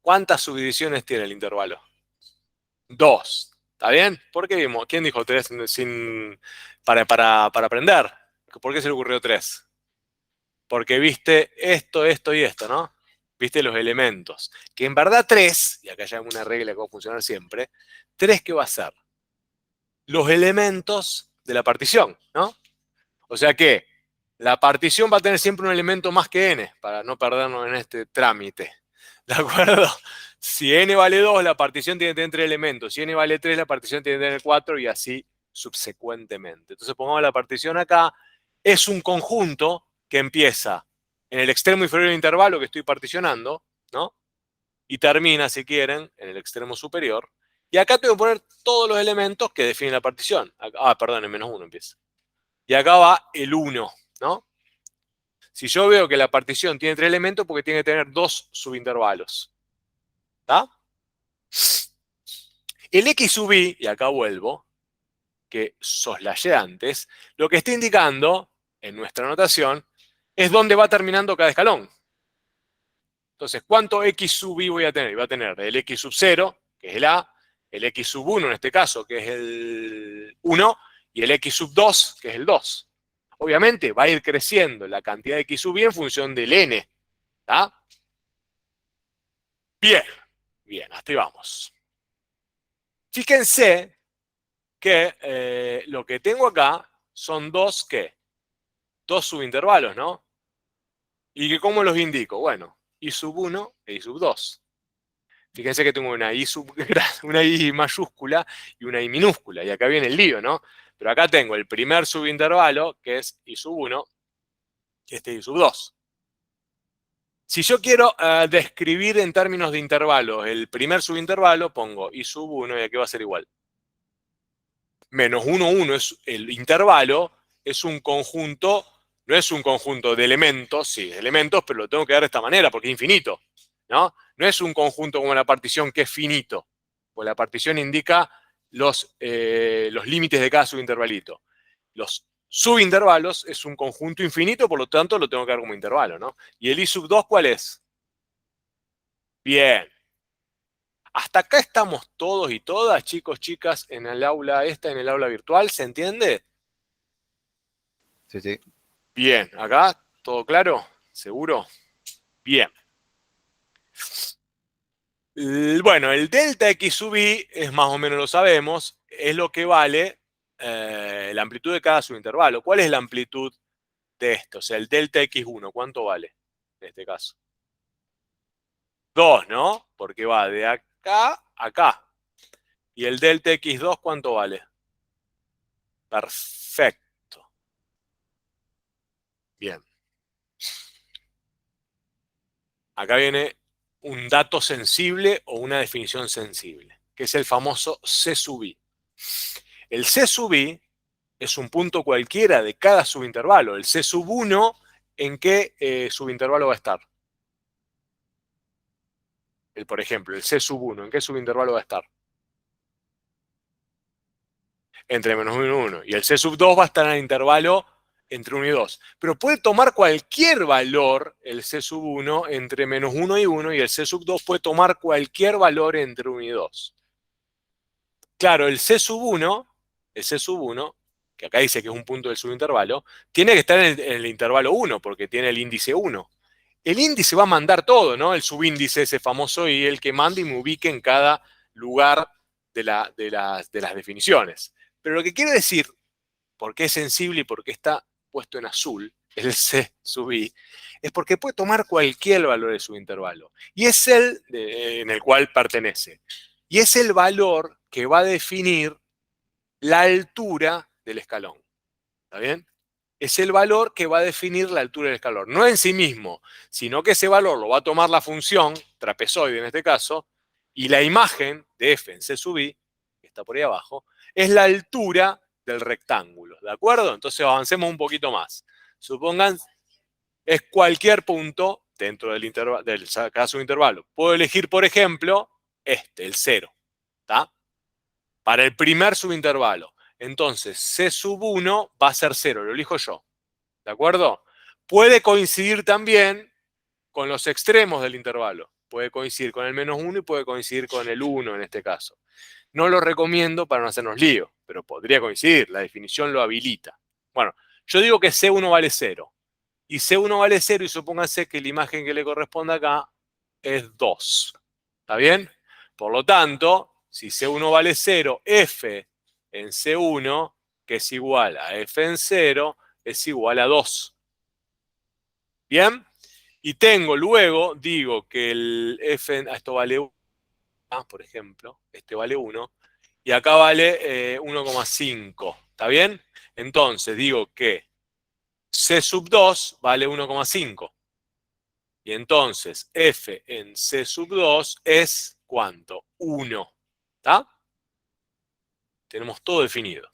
Speaker 1: ¿Cuántas subdivisiones tiene el intervalo? 2. ¿Está bien? ¿Por qué vimos? ¿Quién dijo 3 para aprender? ¿Por qué se le ocurrió 3? Porque viste esto, esto y esto, ¿no? Viste los elementos. Que en verdad 3, y acá ya hay una regla que va a funcionar siempre, 3 ¿qué va a ser? Los elementos de la partición, ¿no? O sea que la partición va a tener siempre un elemento más que n, para no perdernos en este trámite. ¿De acuerdo? Si n vale 2, la partición tiene que tener 3 elementos. Si n vale 3, la partición tiene que tener 4 y así subsecuentemente. Entonces pongamos la partición acá. Es un conjunto que empieza en el extremo inferior del intervalo que estoy particionando, ¿no? Y termina, si quieren, en el extremo superior. Y acá tengo que poner todos los elementos que definen la partición. Perdón, en -1 empieza. Y acá va el 1, ¿no? Si yo veo que la partición tiene 3 elementos, porque tiene que tener 2 subintervalos. ¿Está? El x sub i, y acá vuelvo, que soslayé antes, lo que está indicando, en nuestra notación, es dónde va terminando cada escalón. Entonces, ¿cuánto x sub i voy a tener? Voy a tener el x sub 0, que es el a, el x sub 1 en este caso, que es el 1, y el x sub 2, que es el 2. Obviamente va a ir creciendo la cantidad de x sub i en función del n. ¿Está? Bien, bien, hasta ahí vamos. Fíjense que lo que tengo acá son dos, ¿qué? Dos subintervalos, ¿no? ¿Y que cómo los indico? Bueno, i sub 1 e i sub 2. Fíjense que tengo una una I mayúscula y una I minúscula, y acá viene el lío, ¿no? Pero acá tengo el primer subintervalo, que es I sub 1, y este I sub 2. Si yo quiero describir en términos de intervalos el primer subintervalo, pongo I sub 1 y aquí va a ser igual. menos 1, 1 es el intervalo, es un conjunto, no es un conjunto de elementos, sí, de elementos, pero lo tengo que dar de esta manera porque es infinito, ¿no? No es un conjunto como la partición que es finito, pues la partición indica los límites de cada subintervalito. Los subintervalos es un conjunto infinito, por lo tanto lo tengo que dar como intervalo, ¿no? ¿Y el I sub 2 cuál es? Bien. Hasta acá estamos todos y todas, chicos, chicas, en el aula en el aula virtual, ¿se entiende?
Speaker 3: Sí, sí.
Speaker 1: Bien, acá, ¿todo claro? ¿Seguro? Bien. Bueno, el delta x sub i, es más o menos lo sabemos, es lo que vale la amplitud de cada subintervalo. ¿Cuál es la amplitud de esto? O sea, el delta x1, ¿cuánto vale en este caso? 2, ¿no? Porque va de acá a acá. ¿Y el delta x2 cuánto vale? Perfecto. Bien. Acá viene un dato sensible o una definición sensible, que es el famoso C sub i. El C sub i es un punto cualquiera de cada subintervalo. El C sub 1, ¿en qué subintervalo va a estar? Por ejemplo, el C sub 1, ¿en qué subintervalo va a estar? Entre menos 1 y 1. Y el C sub 2 va a estar en el intervalo entre 1 y 2. Pero puede tomar cualquier valor el C sub 1 entre menos 1 y 1 y el C sub 2 puede tomar cualquier valor entre 1 y 2. Claro, el C sub 1, que acá dice que es un punto del subintervalo, tiene que estar en el intervalo 1 porque tiene el índice 1. El índice va a mandar todo, ¿no? El subíndice ese famoso y el que manda y me ubique en cada lugar de las definiciones. Pero lo que quiere decir, por qué es sensible y por qué está puesto en azul, el C sub i, es porque puede tomar cualquier valor de su intervalo. Y es el en el cual pertenece. Y es el valor que va a definir la altura del escalón. ¿Está bien? Es el valor que va a definir la altura del escalón. No en sí mismo, sino que ese valor lo va a tomar la función, trapezoide en este caso, y la imagen de f en C sub i, que está por ahí abajo, es la altura del rectángulo. ¿De acuerdo? Entonces avancemos un poquito más. Supongan, es cualquier punto dentro del cada subintervalo. Puedo elegir, por ejemplo, el 0. ¿Está? Para el primer subintervalo. Entonces, C sub 1 va a ser 0, lo elijo yo. ¿De acuerdo? Puede coincidir también con los extremos del intervalo. Puede coincidir con el menos 1 y puede coincidir con el 1 en este caso. No lo recomiendo para no hacernos lío, pero podría coincidir, la definición lo habilita. Bueno, yo digo que C1 vale 0. Y C1 vale 0 y supóngase que la imagen que le corresponde acá es 2. ¿Está bien? Por lo tanto, si C1 vale 0, F en C1, que es igual a F en 0, es igual a 2. ¿Bien? Y tengo luego, digo que el F, esto vale 1, por ejemplo, este vale 1, y acá vale 1,5. ¿Está bien? Entonces digo que C sub 2 vale 1,5. Y entonces F en C sub 2 es ¿cuánto? 1. ¿Está? Tenemos todo definido.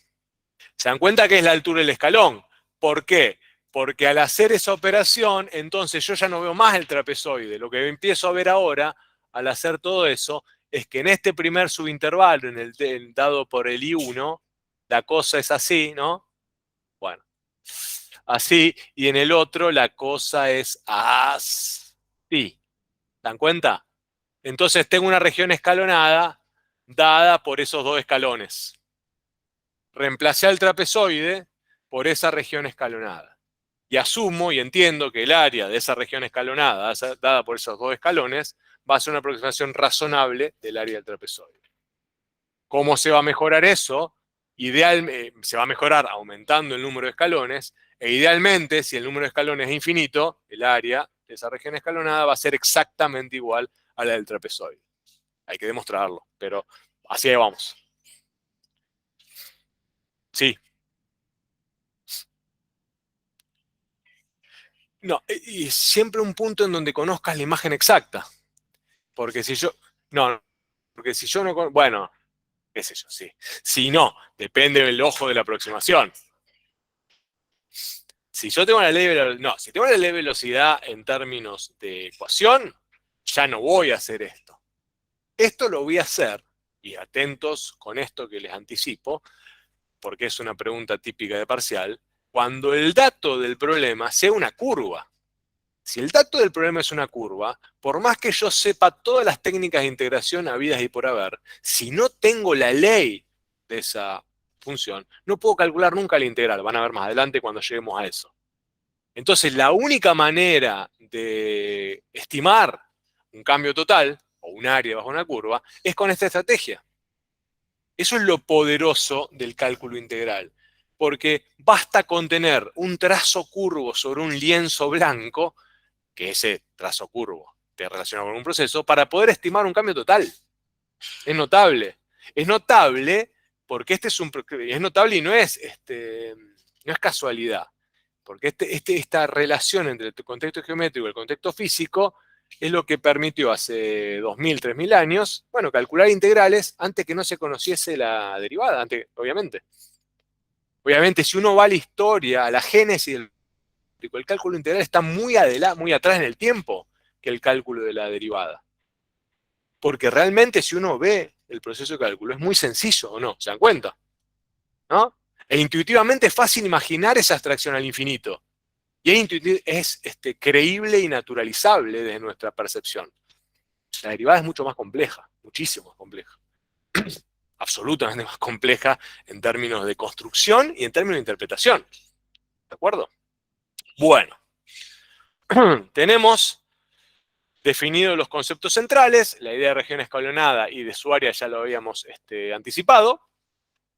Speaker 1: ¿Se dan cuenta que es la altura del escalón? ¿Por qué? Porque al hacer esa operación, entonces yo ya no veo más el trapezoide. Lo que empiezo a ver ahora, al hacer todo eso, es que en este primer subintervalo, en el dado por el I1, la cosa es así, ¿no? Bueno, así, y en el otro la cosa es así. ¿Se dan cuenta? Entonces tengo una región escalonada dada por esos dos escalones. Reemplacé al trapezoide por esa región escalonada. Y asumo y entiendo que el área de esa región escalonada, dada por esos dos escalones, va a ser una aproximación razonable del área del trapezoide. ¿Cómo se va a mejorar eso? Se va a mejorar aumentando el número de escalones, e idealmente, si el número de escalones es infinito, el área de esa región escalonada va a ser exactamente igual a la del trapezoide. Hay que demostrarlo, pero así vamos. Sí. No, y siempre un punto en donde conozcas la imagen exacta. Porque si yo. No, porque si yo no. Bueno, qué sé yo, sí. Si no, depende del ojo de la aproximación. Si yo tengo la ley de si tengo la ley de velocidad en términos de ecuación, ya no voy a hacer esto. Esto lo voy a hacer, y atentos con esto que les anticipo, porque es una pregunta típica de parcial, cuando el dato del problema sea una curva. Si el dato del problema es una curva, por más que yo sepa todas las técnicas de integración habidas y por haber, si no tengo la ley de esa función, no puedo calcular nunca la integral. Van a ver más adelante cuando lleguemos a eso. Entonces, la única manera de estimar un cambio total, o un área bajo una curva, es con esta estrategia. Eso es lo poderoso del cálculo integral. Porque basta con tener un trazo curvo sobre un lienzo blanco, que ese trazo curvo te relaciona con un proceso, para poder estimar un cambio total. Es notable. Es notable porque es notable y no es casualidad. Porque esta relación entre el contexto geométrico y el contexto físico es lo que permitió hace 2000, 3000 años, bueno, calcular integrales antes que no se conociese la derivada, obviamente. Obviamente, si uno va a la historia, a la génesis el cálculo integral está muy atrás en el tiempo que el cálculo de la derivada. Porque realmente si uno ve el proceso de cálculo es muy sencillo, ¿o no? ¿Se dan cuenta? ¿No? E intuitivamente es fácil imaginar esa abstracción al infinito. Y es creíble y naturalizable desde nuestra percepción. La derivada es mucho más compleja, muchísimo más compleja. Absolutamente más compleja en términos de construcción y en términos de interpretación. ¿De acuerdo? Bueno, tenemos definidos los conceptos centrales, la idea de región escalonada y de su área ya lo habíamos anticipado.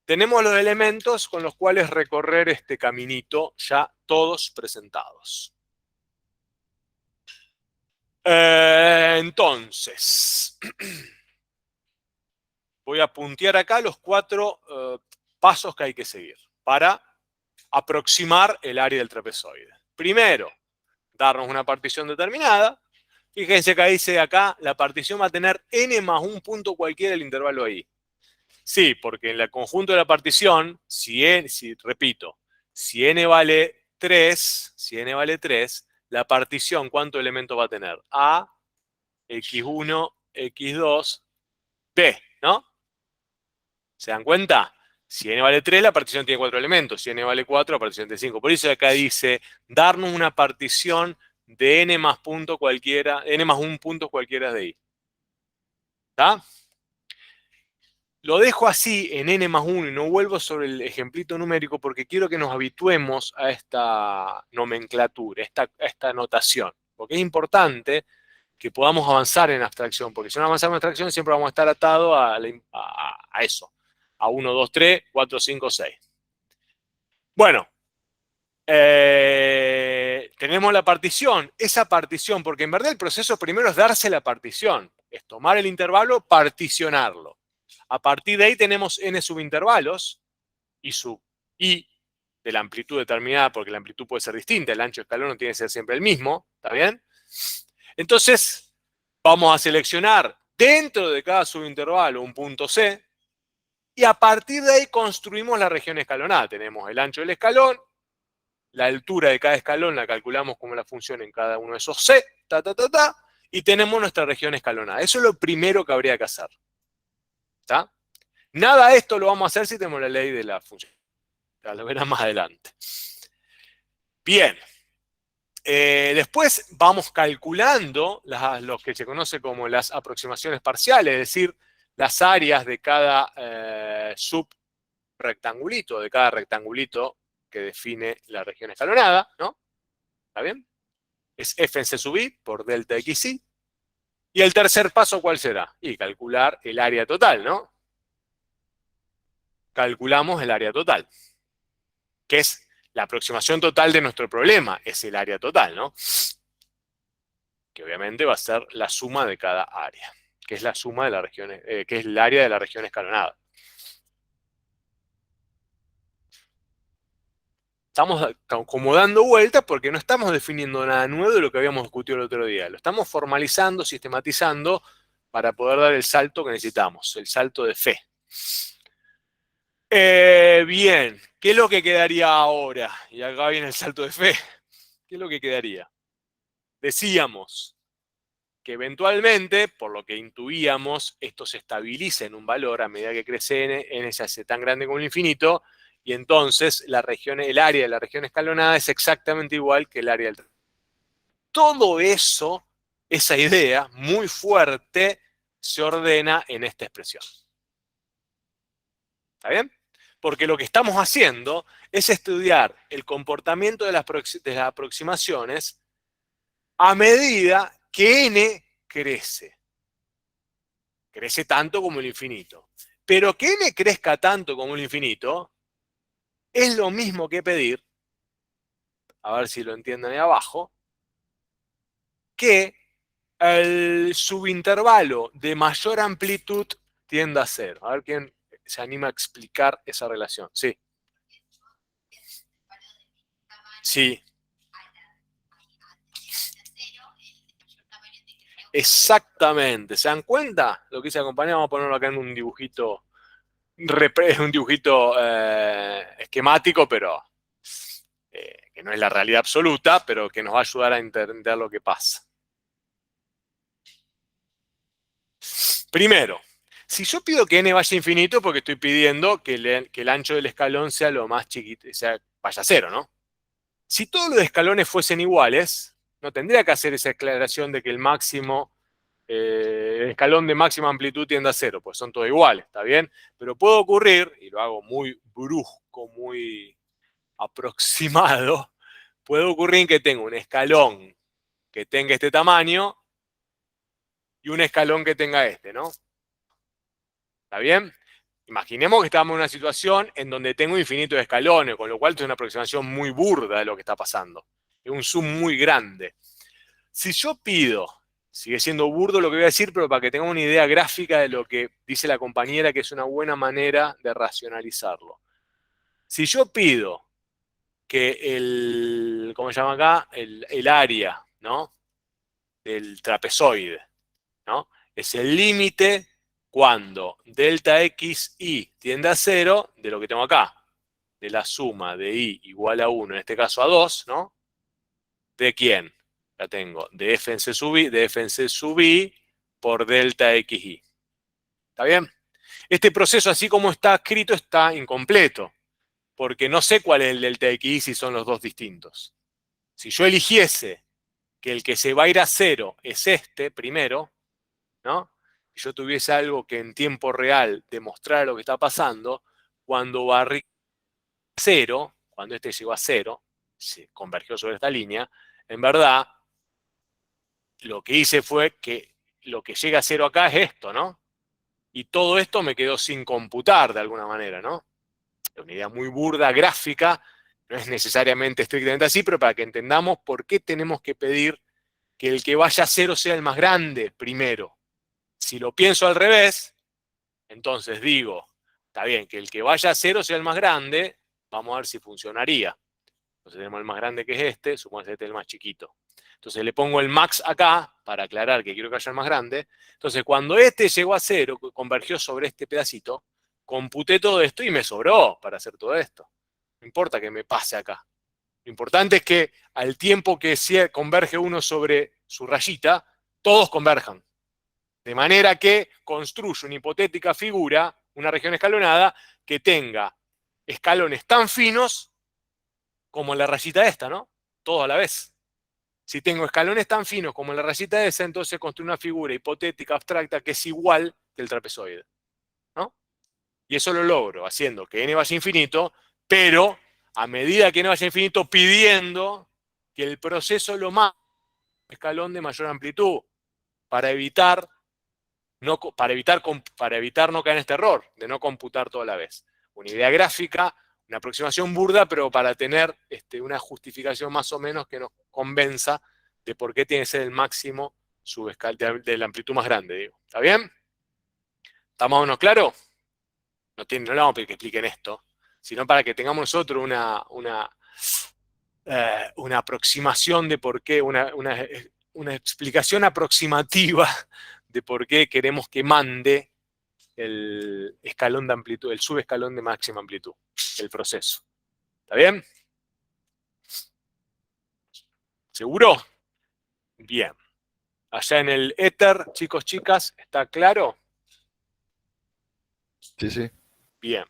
Speaker 1: Tenemos los elementos con los cuales recorrer este caminito ya todos presentados. Entonces, voy a puntear acá los 4 pasos que hay que seguir para aproximar el área del trapezoide. Primero, darnos una partición determinada. Fíjense que dice acá, la partición va a tener n más un punto cualquiera del intervalo ahí. Sí, porque en el conjunto de la partición, repito, si n vale 3, la partición, ¿cuántos elementos va a tener? A, x1, x2, b, ¿no? ¿Se dan cuenta? Si n vale 3, la partición tiene 4 elementos. Si n vale 4, la partición tiene 5. Por eso acá dice, darnos una partición de n más un punto cualquiera de i. ¿Está? Lo dejo así en n más 1 y no vuelvo sobre el ejemplito numérico porque quiero que nos habituemos a esta nomenclatura, a esta notación. Porque es importante que podamos avanzar en abstracción, porque si no avanzamos en abstracción siempre vamos a estar atados a eso. A 1, 2, 3, 4, 5, 6. Bueno, tenemos la partición. Esa partición, porque en verdad el proceso primero es darse la partición. Es tomar el intervalo, particionarlo. A partir de ahí tenemos n subintervalos y sub i de la amplitud determinada, porque la amplitud puede ser distinta, el ancho de escalón no tiene que ser siempre el mismo, ¿está bien? Entonces, vamos a seleccionar dentro de cada subintervalo un punto C, y a partir de ahí construimos la región escalonada. Tenemos el ancho del escalón, la altura de cada escalón la calculamos como la función en cada uno de esos C, y tenemos nuestra región escalonada. Eso es lo primero que habría que hacer. ¿Está? Nada de esto lo vamos a hacer si tenemos la ley de la función. Ya lo verán más adelante. Bien. Después vamos calculando lo que se conoce como las aproximaciones parciales, es decir, las áreas de cada subrectangulito, de cada rectangulito que define la región escalonada, ¿no? ¿Está bien? Es f en c sub i por delta xi. Y el tercer paso, ¿cuál será? Y calcular el área total, ¿no? Calculamos el área total, que es la aproximación total de nuestro problema, es el área total, ¿no? Que obviamente va a ser la suma de cada área, que es la suma de las regiones, que es el área de la región escalonada. Estamos como dando vueltas porque no estamos definiendo nada nuevo de lo que habíamos discutido el otro día. Lo estamos formalizando, sistematizando para poder dar el salto que necesitamos, el salto de fe. Bien, ¿qué es lo que quedaría ahora? Y acá viene el salto de fe. ¿Qué es lo que quedaría? Decíamos que eventualmente, por lo que intuíamos, esto se estabiliza en un valor a medida que crece n se hace tan grande como el infinito, y entonces el área de la región escalonada es exactamente igual que el área del... Todo eso, esa idea muy fuerte, se ordena en esta expresión. ¿Está bien? Porque lo que estamos haciendo es estudiar el comportamiento de las aproximaciones a medida que n crece. Crece tanto como el infinito. Pero que n crezca tanto como el infinito es lo mismo que pedir, a ver si lo entienden ahí abajo, que el subintervalo de mayor amplitud tienda a 0. A ver quién se anima a explicar esa relación. Sí. Sí. Exactamente. ¿Se dan cuenta? Lo que hice acompañar, vamos a ponerlo acá en un dibujito. Es un dibujito esquemático, pero que no es la realidad absoluta, pero que nos va a ayudar a entender lo que pasa. Primero, si yo pido que n vaya a infinito, porque estoy pidiendo que el ancho del escalón sea lo más chiquito, vaya a 0, ¿no? Si todos los escalones fuesen iguales, no tendría que hacer esa aclaración de que el escalón de máxima amplitud tiende a 0, pues son todos iguales, ¿está bien? Pero puede ocurrir, y lo hago muy brusco, muy aproximado, puede ocurrir que tenga un escalón que tenga este tamaño y un escalón que tenga este, ¿no? ¿Está bien? Imaginemos que estamos en una situación en donde tengo infinito de escalones, con lo cual es una aproximación muy burda de lo que está pasando. Es un zoom muy grande. Si yo pido, sigue siendo burdo lo que voy a decir, pero para que tengan una idea gráfica de lo que dice la compañera, que es una buena manera de racionalizarlo. Si yo pido que ¿cómo se llama acá? El área, ¿no? Del trapezoide, ¿no? Es el límite cuando delta xi tiende a 0 de lo que tengo acá, de la suma de i igual a 1, en este caso a 2, ¿no? ¿De quién? La tengo, de f en c sub i por delta xi. ¿Está bien? Este proceso, así como está escrito, está incompleto, porque no sé cuál es el delta xi si son los dos distintos. Si yo eligiese que el que se va a ir a 0 es este primero, ¿no? Y yo tuviese algo que en tiempo real demostrara lo que está pasando, cuando barrí 0, cuando este llegó a 0, se convergió sobre esta línea, en verdad, lo que hice fue que lo que llega a 0 acá es esto, ¿no? Y todo esto me quedó sin computar de alguna manera, ¿no? Es una idea muy burda, gráfica, no es necesariamente estrictamente así, pero para que entendamos por qué tenemos que pedir que el que vaya a 0 sea el más grande primero. Si lo pienso al revés, entonces digo, está bien, que el que vaya a 0 sea el más grande, vamos a ver si funcionaría. Entonces tenemos el más grande que es este, supongo que este es el más chiquito. Entonces le pongo el max acá, para aclarar que quiero que haya el más grande. Entonces cuando este llegó a 0, convergió sobre este pedacito, computé todo esto y me sobró para hacer todo esto. No importa que me pase acá. Lo importante es que al tiempo que converge uno sobre su rayita, todos converjan. De manera que construyo una hipotética figura, una región escalonada, que tenga escalones tan finos como la rayita esta, ¿no? Todo a la vez. Si tengo escalones tan finos como la rayita esa, entonces construyo una figura hipotética, abstracta, que es igual que el trapezoide, ¿no? Y eso lo logro haciendo que n vaya a infinito, pero a medida que n vaya a infinito, pidiendo que el proceso lo más escalón de mayor amplitud, para evitar no caer en este error de no computar toda la vez. Una idea gráfica, una aproximación burda, pero para tener una justificación más o menos que nos convenza de por qué tiene que ser el máximo de la amplitud más grande, digo. ¿Está bien? ¿Está más o menos claro? No le vamos a pedir que expliquen esto, sino para que tengamos nosotros una aproximación de por qué, una explicación aproximativa de por qué queremos que mande el escalón de amplitud, el subescalón de máxima amplitud, el proceso. ¿Está bien? ¿Seguro? Bien. Allá en el éter, chicos, chicas, ¿está claro?
Speaker 3: Sí, sí.
Speaker 1: Bien.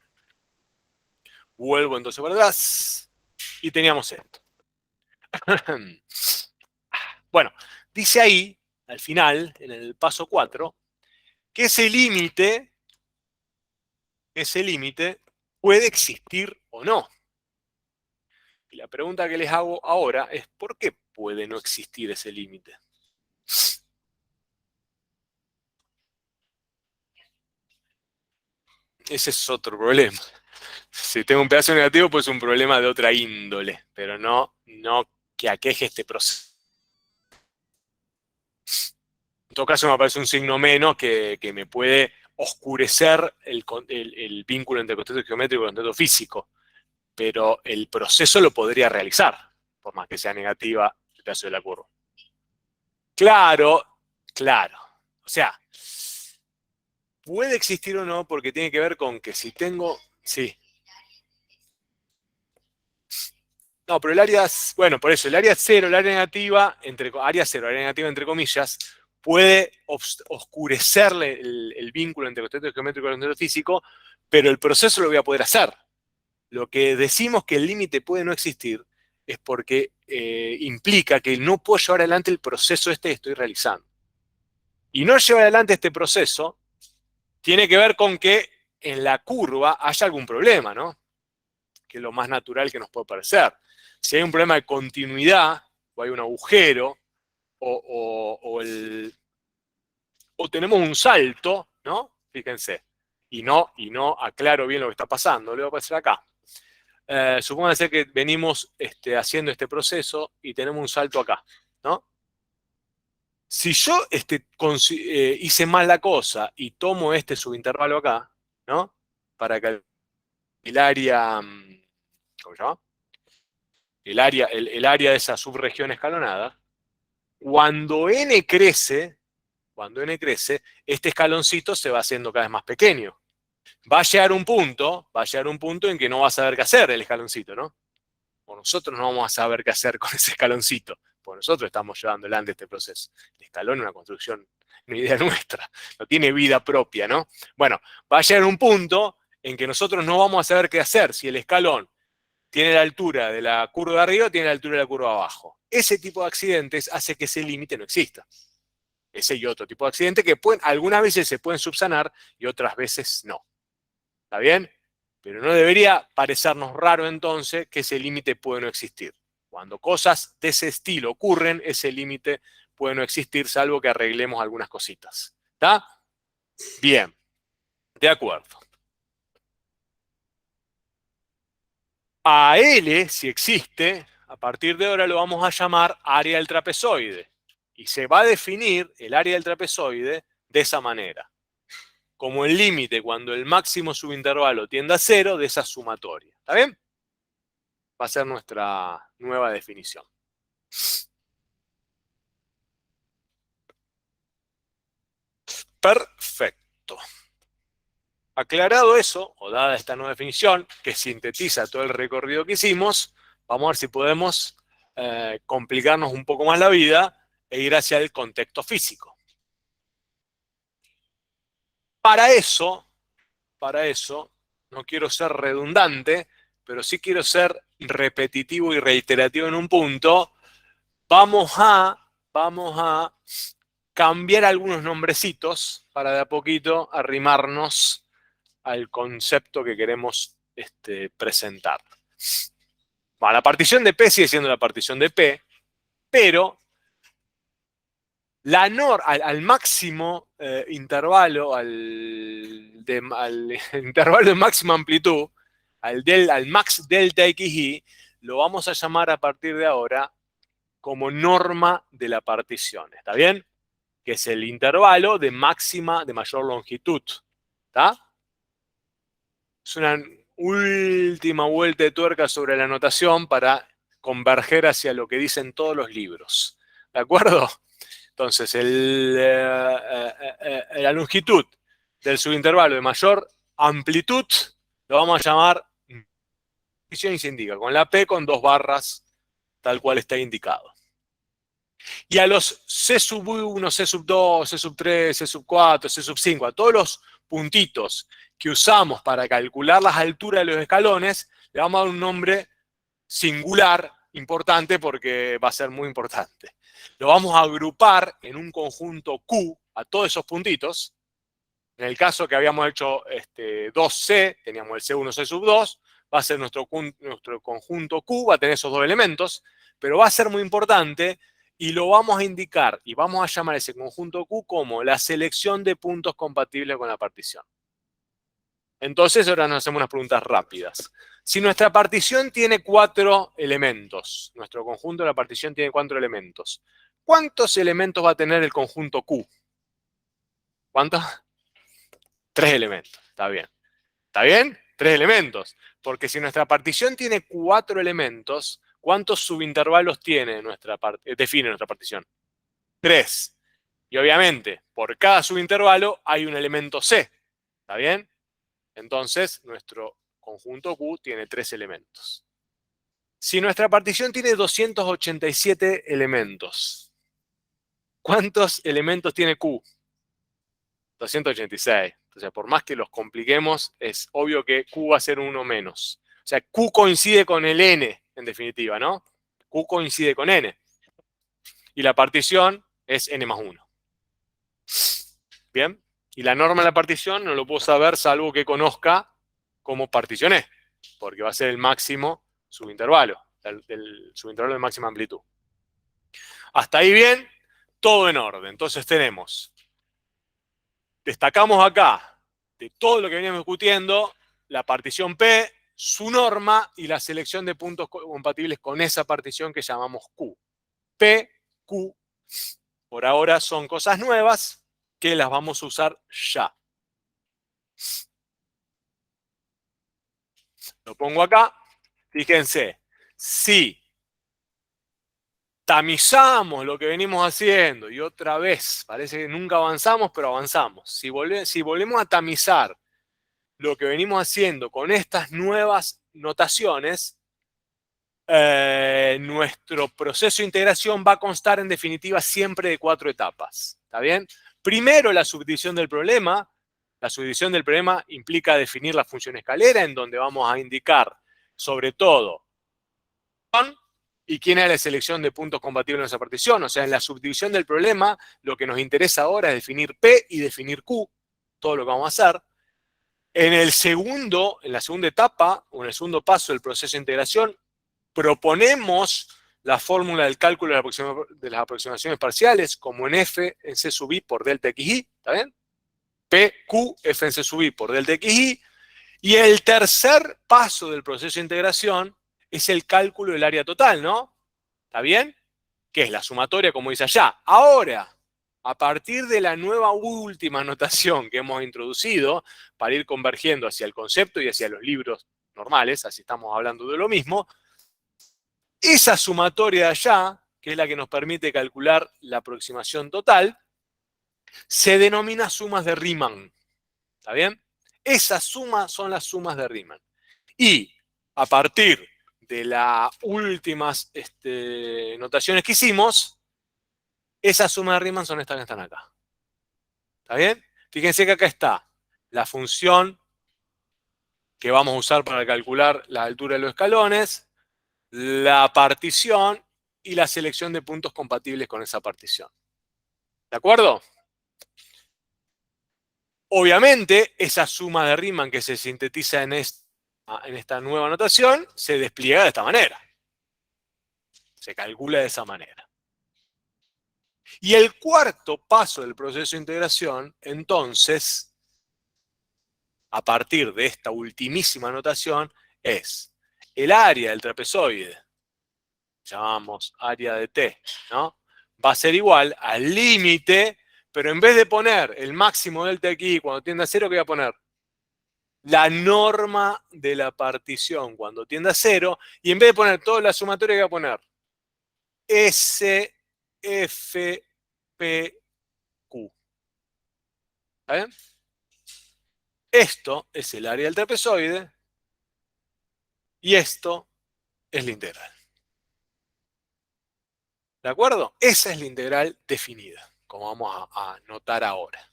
Speaker 1: Vuelvo entonces para atrás. Y teníamos esto. Bueno, dice ahí, al final, en el paso 4, que ese límite puede existir o no. Y la pregunta que les hago ahora es, ¿por qué puede no existir ese límite? Ese es otro problema. Si tengo un pedazo negativo, pues es un problema de otra índole, pero no que aqueje este proceso. En todo caso, me aparece un signo menos que me puede oscurecer el vínculo entre el contexto geométrico y el contexto físico, pero el proceso lo podría realizar, por más que sea negativa el pedazo de la curva. Claro, claro. O sea, puede existir o no porque tiene que ver con que si tengo... Sí. No, pero el área, bueno, por eso, el área cero, el área negativa, área cero, área negativa entre comillas, puede oscurecerle el vínculo entre el contexto geométrico y el contexto físico, pero el proceso lo voy a poder hacer. Lo que decimos que el límite puede no existir es porque implica que no puedo llevar adelante el proceso que estoy realizando. Y no llevar adelante este proceso tiene que ver con que en la curva haya algún problema, ¿no? Que es lo más natural que nos puede parecer. Si hay un problema de continuidad, o hay un agujero, o tenemos un salto, ¿no? Fíjense. Y no aclaro bien lo que está pasando. Le voy a pasar acá. Supónganse que venimos haciendo este proceso y tenemos un salto acá, ¿no? Si yo hice mal la cosa y tomo este subintervalo acá, ¿no? Para que el área, ¿cómo se llama? El área de esa subregión escalonada, cuando n crece, este escaloncito se va haciendo cada vez más pequeño. Va a llegar un punto en que no va a saber qué hacer el escaloncito, ¿no? O nosotros no vamos a saber qué hacer con ese escaloncito, porque nosotros estamos llevando adelante este proceso. El escalón es una construcción, una idea nuestra, no tiene vida propia, ¿no? Bueno, va a llegar un punto en que nosotros no vamos a saber qué hacer si el escalón tiene la altura de la curva de arriba o tiene la altura de la curva de abajo. Ese tipo de accidentes hace que ese límite no exista. Ese y otro tipo de accidentes que algunas veces se pueden subsanar y otras veces no. ¿Está bien? Pero no debería parecernos raro entonces que ese límite puede no existir. Cuando cosas de ese estilo ocurren, ese límite puede no existir, salvo que arreglemos algunas cositas. ¿Está? Bien. De acuerdo. A L, si existe, a partir de ahora lo vamos a llamar área del trapezoide. Y se va a definir el área del trapezoide de esa manera. Como el límite cuando el máximo subintervalo tiende a 0 de esa sumatoria. ¿Está bien? Va a ser nuestra nueva definición. Perfecto. Aclarado eso, o dada esta nueva definición, que sintetiza todo el recorrido que hicimos, vamos a ver si podemos complicarnos un poco más la vida e ir hacia el contexto físico. Para eso, no quiero ser redundante, pero sí quiero ser repetitivo y reiterativo en un punto. Vamos a cambiar algunos nombrecitos para de a poquito arrimarnos al concepto que queremos presentar. Bueno, la partición de P sigue siendo la partición de P, pero al máximo intervalo, al intervalo de máxima amplitud, al max delta XY, lo vamos a llamar a partir de ahora como norma de la partición. ¿Está bien? Que es el intervalo de mayor longitud. ¿Está? Es una última vuelta de tuerca sobre la notación para converger hacia lo que dicen todos los libros. ¿De acuerdo? Entonces, la longitud del subintervalo de mayor amplitud lo vamos a llamar partición y se indica con la P con 2 barras, tal cual está indicado. Y a los C sub 1, C sub 2, C sub 3, C sub 4, C sub 5, a todos los puntitos que usamos para calcular las alturas de los escalones, le vamos a dar un nombre singular, importante, porque va a ser muy importante. Lo vamos a agrupar en un conjunto Q a todos esos puntitos. En el caso que habíamos hecho 2C, teníamos el C1, C sub 2, va a ser nuestro conjunto Q, va a tener esos dos elementos, pero va a ser muy importante y lo vamos a indicar y vamos a llamar ese conjunto Q como la selección de puntos compatibles con la partición. Entonces ahora nos hacemos unas preguntas rápidas. Si nuestra partición tiene 4 elementos, nuestro conjunto de la partición tiene 4 elementos, ¿cuántos elementos va a tener el conjunto Q? ¿Cuántos? 3 elementos, está bien. ¿Está bien? 3 elementos. Porque si nuestra partición tiene 4 elementos, ¿cuántos subintervalos define nuestra partición? 3. Y obviamente, por cada subintervalo hay un elemento C. ¿Está bien? Entonces, nuestro conjunto Q tiene 3 elementos. Si nuestra partición tiene 287 elementos, ¿cuántos elementos tiene Q? 286. Entonces, por más que los compliquemos, es obvio que Q va a ser uno menos. O sea, Q coincide con el N, en definitiva, ¿no? Q coincide con N. Y la partición es N más 1. ¿Bien? Y la norma de la partición no lo puedo saber salvo que conozca cómo particioné, porque va a ser el máximo subintervalo, el subintervalo de máxima amplitud. Hasta ahí bien, todo en orden. Entonces tenemos, destacamos acá, de todo lo que veníamos discutiendo, la partición P, su norma y la selección de puntos compatibles con esa partición que llamamos Q. P, Q, por ahora son cosas nuevas que las vamos a usar ya. Lo pongo acá. Fíjense, si tamizamos lo que venimos haciendo, y otra vez, parece que nunca avanzamos, pero avanzamos. Si volvemos a tamizar lo que venimos haciendo con estas nuevas notaciones, nuestro proceso de integración va a constar en definitiva siempre de 4 etapas. ¿Está bien? Primero, la subdivisión del problema. La subdivisión del problema implica definir la función escalera, en donde vamos a indicar sobre todo y quién es la selección de puntos compatibles en esa partición. O sea, en la subdivisión del problema, lo que nos interesa ahora es definir P y definir Q, todo lo que vamos a hacer. En la segunda etapa, o en el segundo paso del proceso de integración, proponemos la fórmula del cálculo de las aproximaciones parciales, como en F en C sub I por delta XI, ¿está bien? P, Q, F en C sub I por delta XI. Y el tercer paso del proceso de integración es el cálculo del área total, ¿no? ¿Está bien? Que es la sumatoria, como dice allá. Ahora, a partir de la nueva última notación que hemos introducido, para ir convergiendo hacia el concepto y hacia los libros normales, así estamos hablando de lo mismo, esa sumatoria de allá, que es la que nos permite calcular la aproximación total, se denomina sumas de Riemann. ¿Está bien? Esas sumas son las sumas de Riemann. Y a partir de las últimas notaciones que hicimos, esas sumas de Riemann son estas que están acá. ¿Está bien? Fíjense que acá está la función que vamos a usar para calcular la altura de los escalones, la partición y la selección de puntos compatibles con esa partición. ¿De acuerdo? Obviamente, esa suma de Riemann que se sintetiza en esta nueva notación se despliega de esta manera. Se calcula de esa manera. Y el cuarto paso del proceso de integración, entonces, a partir de esta ultimísima notación, es el área del trapezoide, llamamos área de T, ¿no? Va a ser igual al límite, pero en vez de poner el máximo delta aquí cuando tiende a 0, ¿qué voy a poner? La norma de la partición cuando tiende a 0, y en vez de poner toda la sumatoria, ¿qué voy a poner? S, F, P, Q. ¿Está bien? Esto es el área del trapezoide y esto es la integral. ¿De acuerdo? Esa es la integral definida, como vamos a notar ahora.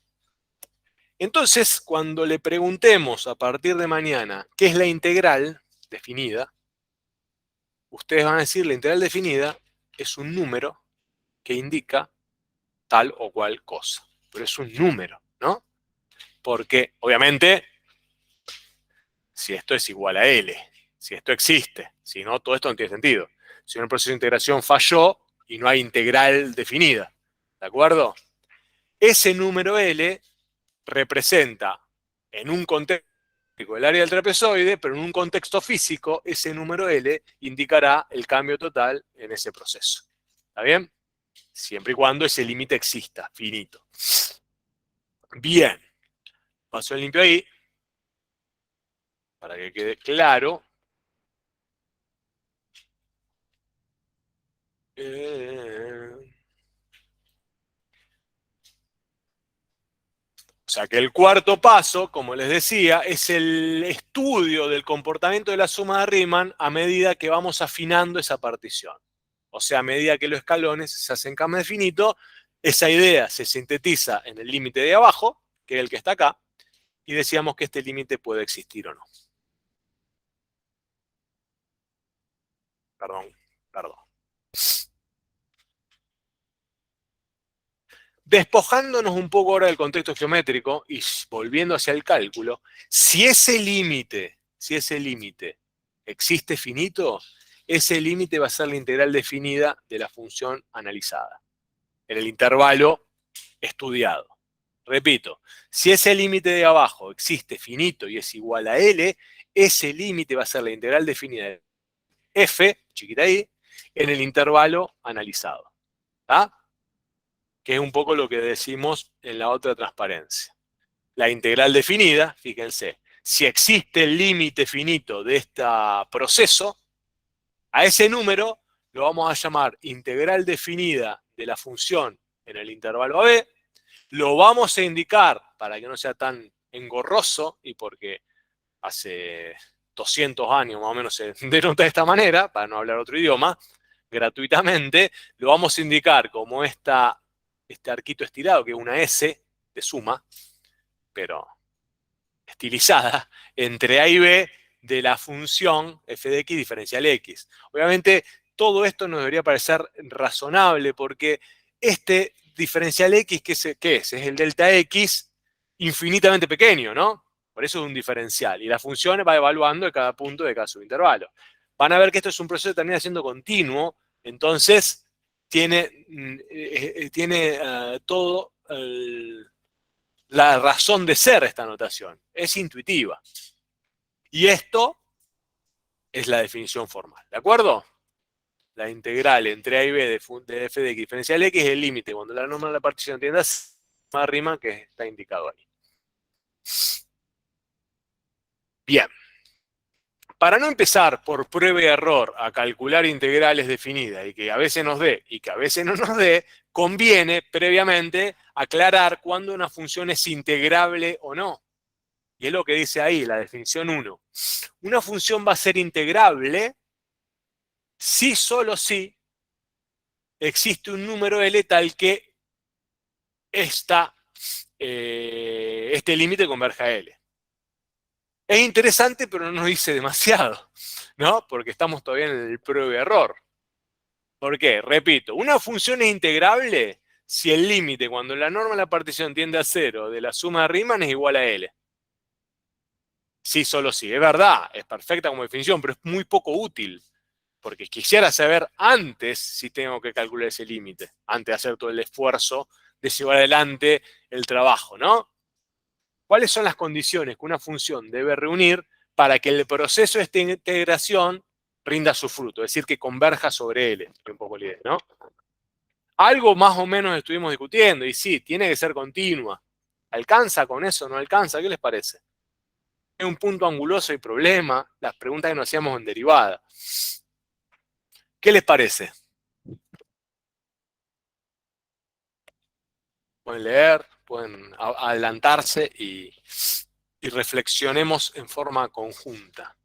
Speaker 1: Entonces, cuando le preguntemos a partir de mañana qué es la integral definida, ustedes van a decir la integral definida es un número que indica tal o cual cosa. Pero es un número, ¿no? Porque, obviamente, si esto es igual a L, si esto existe, si no, todo esto no tiene sentido. Si un proceso de integración falló y no hay integral definida, ¿de acuerdo? Ese número L representa en un contexto el área del trapezoide, pero en un contexto físico, ese número L indicará el cambio total en ese proceso. ¿Está bien? Siempre y cuando ese límite exista, finito. Bien. Paso el limpio ahí, para que quede claro. O sea que el cuarto paso, como les decía, es el estudio del comportamiento de la suma de Riemann a medida que vamos afinando esa partición. O sea, a medida que los escalones se hacen cada vez finito, esa idea se sintetiza en el límite de abajo, que es el que está acá, y decíamos que este límite puede existir o no. Perdón. Despojándonos un poco ahora del contexto geométrico y volviendo hacia el cálculo, si ese límite existe finito, ese límite va a ser la integral definida de la función analizada, en el intervalo estudiado. Repito, si ese límite de abajo existe finito y es igual a L, ese límite va a ser la integral definida de f, chiquita i, en el intervalo analizado. ¿Está? Que es un poco lo que decimos en la otra transparencia. La integral definida, fíjense, si existe el límite finito de este proceso, a ese número lo vamos a llamar integral definida de la función en el intervalo AB, lo vamos a indicar, para que no sea tan engorroso y porque hace 200 años más o menos se denota de esta manera, para no hablar otro idioma, gratuitamente, lo vamos a indicar como este arquito estirado, que es una S de suma, pero estilizada, entre A y B de la función f de x diferencial x. Obviamente, todo esto nos debería parecer razonable porque este diferencial x, ¿qué es? Es el delta x infinitamente pequeño, ¿no? Por eso es un diferencial. Y la función va evaluando de cada punto de cada subintervalo. Van a ver que esto es un proceso que termina siendo continuo, entonces tiene todo la razón de ser esta notación. Es intuitiva. Y esto es la definición formal, ¿de acuerdo? La integral entre a y b de f de x diferencial x es el límite cuando la norma de la partición tiende a más Riemann que está indicado ahí. Bien. Para no empezar por prueba y error a calcular integrales definidas y que a veces nos dé y que a veces no nos dé, conviene previamente aclarar cuándo una función es integrable o no. Y es lo que dice ahí, la definición 1. Una función va a ser integrable si solo si existe un número L tal que este límite converja a L. Es interesante, pero no nos dice demasiado, ¿no? Porque estamos todavía en el prueba y error. ¿Por qué? Repito, una función es integrable si el límite, cuando la norma de la partición tiende a 0 de la suma de Riemann es igual a L. Sí, solo sí. Es verdad, es perfecta como definición, pero es muy poco útil. Porque quisiera saber antes si tengo que calcular ese límite, antes de hacer todo el esfuerzo de llevar adelante el trabajo, ¿no? ¿Cuáles son las condiciones que una función debe reunir para que el proceso de esta integración rinda su fruto? Es decir, que converja sobre L, un poco la idea, ¿no? Algo más o menos estuvimos discutiendo, y sí, tiene que ser continua. ¿Alcanza con eso? ¿No alcanza? ¿Qué les parece? Es un punto anguloso y problema, las preguntas que nos hacíamos en derivada. ¿Qué les parece? Pueden leer, pueden adelantarse y y reflexionemos en forma conjunta.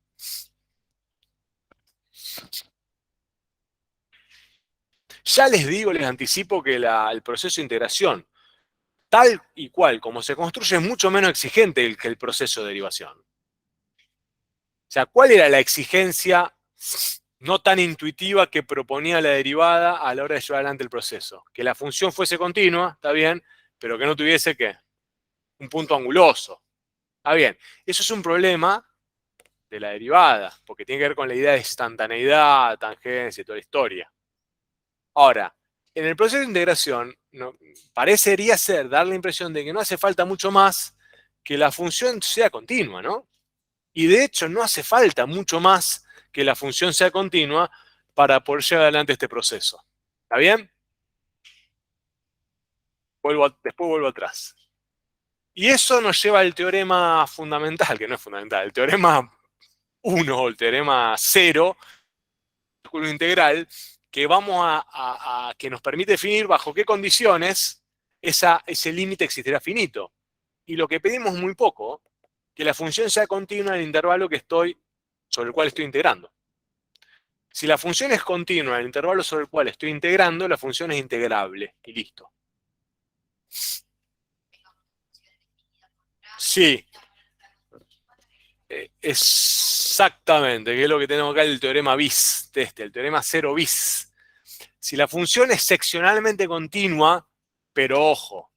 Speaker 1: Ya les digo, les anticipo que el proceso de integración, tal y cual como se construye, es mucho menos exigente que el proceso de derivación. O sea, ¿cuál era la exigencia no tan intuitiva que proponía la derivada a la hora de llevar adelante el proceso? Que la función fuese continua, está bien, pero que no tuviese, ¿qué? Un punto anguloso. Está bien, eso es un problema de la derivada, porque tiene que ver con la idea de instantaneidad, tangencia y toda la historia. Ahora, en el proceso de integración, parecería dar la impresión de que no hace falta mucho más que la función sea continua, ¿no? Y de hecho no hace falta mucho más que la función sea continua para poder llevar adelante este proceso. ¿Está bien? Después vuelvo atrás. Y eso nos lleva al teorema fundamental, que no es fundamental, el teorema 1 o el teorema 0, cálculo integral, que que nos permite definir bajo qué condiciones ese límite existirá finito. Y lo que pedimos muy poco, que la función sea continua en el intervalo sobre el cual estoy integrando. Si la función es continua en el intervalo sobre el cual estoy integrando, la función es integrable. Y listo. Sí. Exactamente, que es lo que tenemos acá, el teorema bis, el teorema 0 bis. Si la función es seccionalmente continua, pero ojo,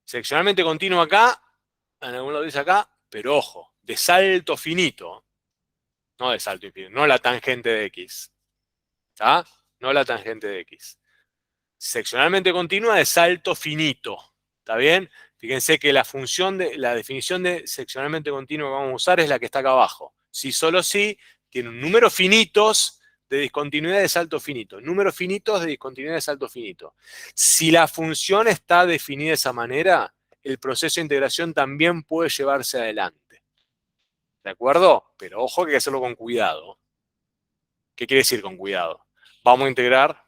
Speaker 1: seccionalmente continua acá, en algún lado dice acá, pero ojo, de salto finito, no de salto infinito, no la tangente de x, ¿está? No la tangente de x. Seccionalmente continua de salto finito, ¿está bien? Fíjense que la definición de seccionalmente continua que vamos a usar es la que está acá abajo. Si solo si, tiene un número finitos de discontinuidad de salto finito. Números finitos de discontinuidad de salto finito. Si la función está definida de esa manera, el proceso de integración también puede llevarse adelante. ¿De acuerdo? Pero ojo que hay que hacerlo con cuidado. ¿Qué quiere decir con cuidado? Vamos a integrar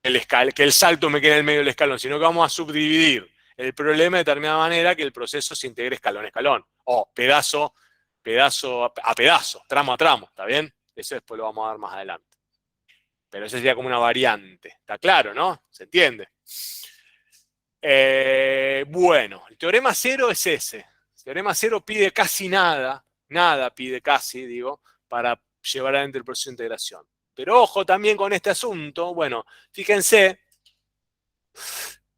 Speaker 1: que el salto me quede en el medio del escalón, sino que vamos a subdividir el problema de determinada manera que el proceso se integre escalón a escalón, o pedazo a pedazo, tramo a tramo, ¿está bien? Eso después lo vamos a dar más adelante. Pero eso sería como una variante, ¿está claro, no? ¿Se entiende? Bueno, el teorema 0 es ese. El teorema 0 pide casi nada pide casi, digo, para llevar adelante el proceso de integración. Pero ojo también con este asunto, bueno, fíjense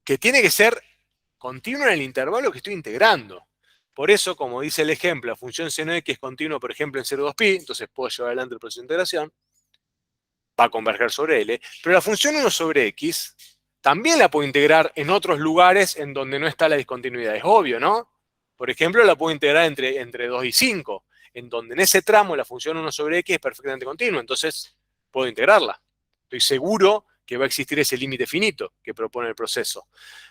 Speaker 1: que tiene que ser continuo en el intervalo que estoy integrando. Por eso, como dice el ejemplo, la función seno de x es continua, por ejemplo, en 0,2pi, entonces puedo llevar adelante el proceso de integración, va a converger sobre L, pero la función 1 sobre x también la puedo integrar en otros lugares en donde no está la discontinuidad, es obvio, ¿no? Por ejemplo, la puedo integrar entre 2 y 5, en donde en ese tramo la función 1 sobre x es perfectamente continua, entonces puedo integrarla. Estoy seguro que va a existir ese límite finito que propone el proceso.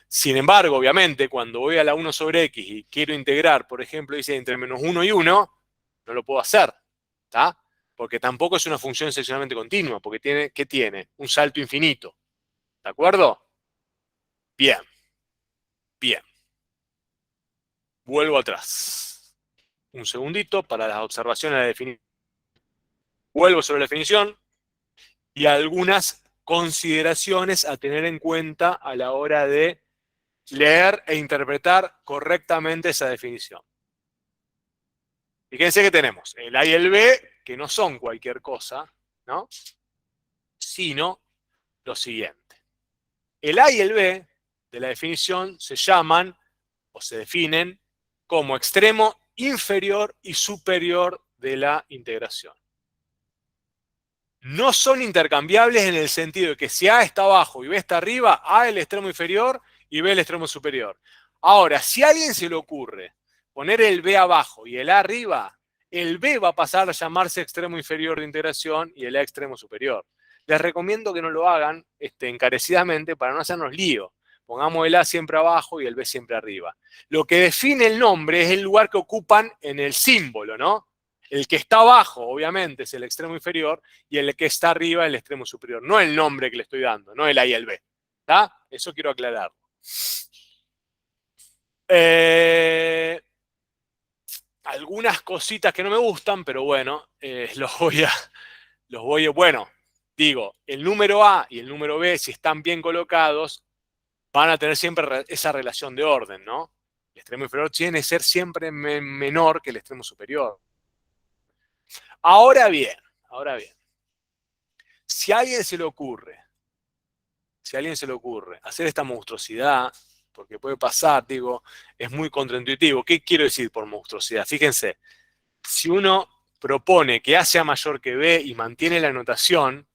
Speaker 1: Sin embargo, obviamente, cuando voy a la 1 sobre x y quiero integrar, por ejemplo, dice entre menos 1 y 1, no lo puedo hacer, ¿está? Porque tampoco es una función seccionalmente continua, porque ¿qué tiene? Un salto infinito. ¿De acuerdo? Bien. Bien. Vuelvo atrás. Un segundito para las observaciones de la definición. Vuelvo sobre la definición y algunas consideraciones a tener en cuenta a la hora de leer e interpretar correctamente esa definición. Fíjense que tenemos el A y el B, que no son cualquier cosa, ¿no? Sino lo siguiente. El A y el B de la definición se llaman o se definen como extremo inferior y superior de la integración. No son intercambiables en el sentido de que si A está abajo y B está arriba, A es el extremo inferior y B el extremo superior. Ahora, si a alguien se le ocurre poner el B abajo y el A arriba, el B va a pasar a llamarse extremo inferior de integración y el A extremo superior. Les recomiendo que no lo hagan encarecidamente para no hacernos lío. Pongamos el A siempre abajo y el B siempre arriba. Lo que define el nombre es el lugar que ocupan en el símbolo, ¿no? El que está abajo, obviamente, es el extremo inferior y el que está arriba es el extremo superior. No el nombre que le estoy dando, no el A y el B. ¿Está? Eso quiero aclararlo. algunas cositas que no me gustan, pero bueno, bueno, digo, el número A y el número B, si están bien colocados, van a tener siempre esa relación de orden, ¿no? El extremo inferior tiene que ser siempre menor que el extremo superior. Ahora bien, si a alguien se le ocurre hacer esta monstruosidad, porque puede pasar, digo, es muy contraintuitivo. ¿Qué quiero decir por monstruosidad? Fíjense, si uno propone que A sea mayor que B y mantiene la notación,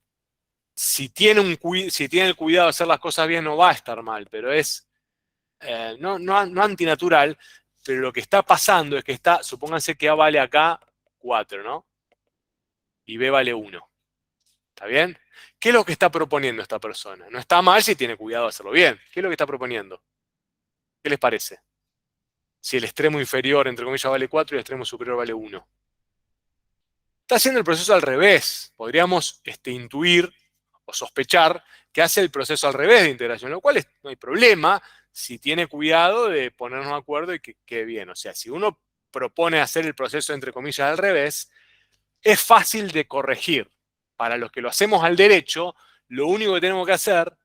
Speaker 1: si tiene el cuidado de hacer las cosas bien, no va a estar mal, pero es no antinatural, pero lo que está pasando es que supónganse que A vale acá 4, ¿no? Y B vale 1. ¿Está bien? ¿Qué es lo que está proponiendo esta persona? No está mal si tiene cuidado de hacerlo bien. ¿Qué es lo que está proponiendo? ¿Qué les parece? Si el extremo inferior, entre comillas, vale 4 y el extremo superior vale 1. Está haciendo el proceso al revés. Podríamos intuir o sospechar que hace el proceso al revés de integración, lo cual no hay problema si tiene cuidado de ponernos de acuerdo y que quede bien. O sea, si uno propone hacer el proceso, entre comillas, al revés, es fácil de corregir. Para los que lo hacemos al derecho, lo único que tenemos que hacer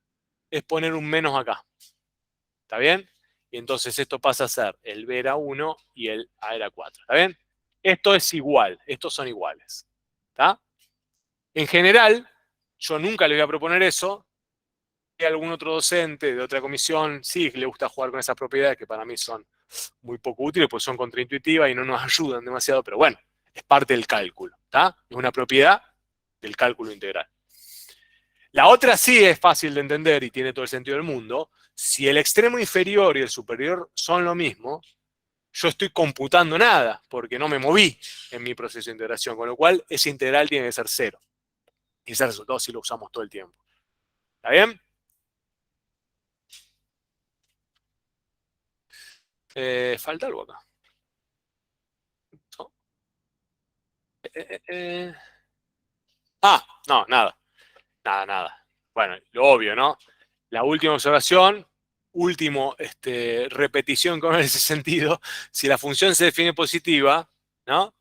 Speaker 1: es poner un menos acá. ¿Está bien? Y entonces esto pasa a ser el B era 1 y el A era 4. ¿Está bien? Esto es igual. Estos son iguales. ¿Está? En general, yo nunca le voy a proponer eso. Hay algún otro docente de otra comisión, sí, que le gusta jugar con esas propiedades que para mí son muy poco útiles, pues son contraintuitivas y no nos ayudan demasiado, pero bueno, es parte del cálculo. ¿Está? Es una propiedad del cálculo integral. La otra sí es fácil de entender y tiene todo el sentido del mundo. Si el extremo inferior y el superior son lo mismo, yo estoy computando nada, porque no me moví en mi proceso de integración, con lo cual ese integral tiene que ser 0. Y ese resultado sí lo usamos todo el tiempo. ¿Está bien? Falta algo acá. ¿No? No, nada. Nada. Bueno, lo obvio, ¿no? La última observación, repetición con ese sentido, si la función se define positiva, ¿no?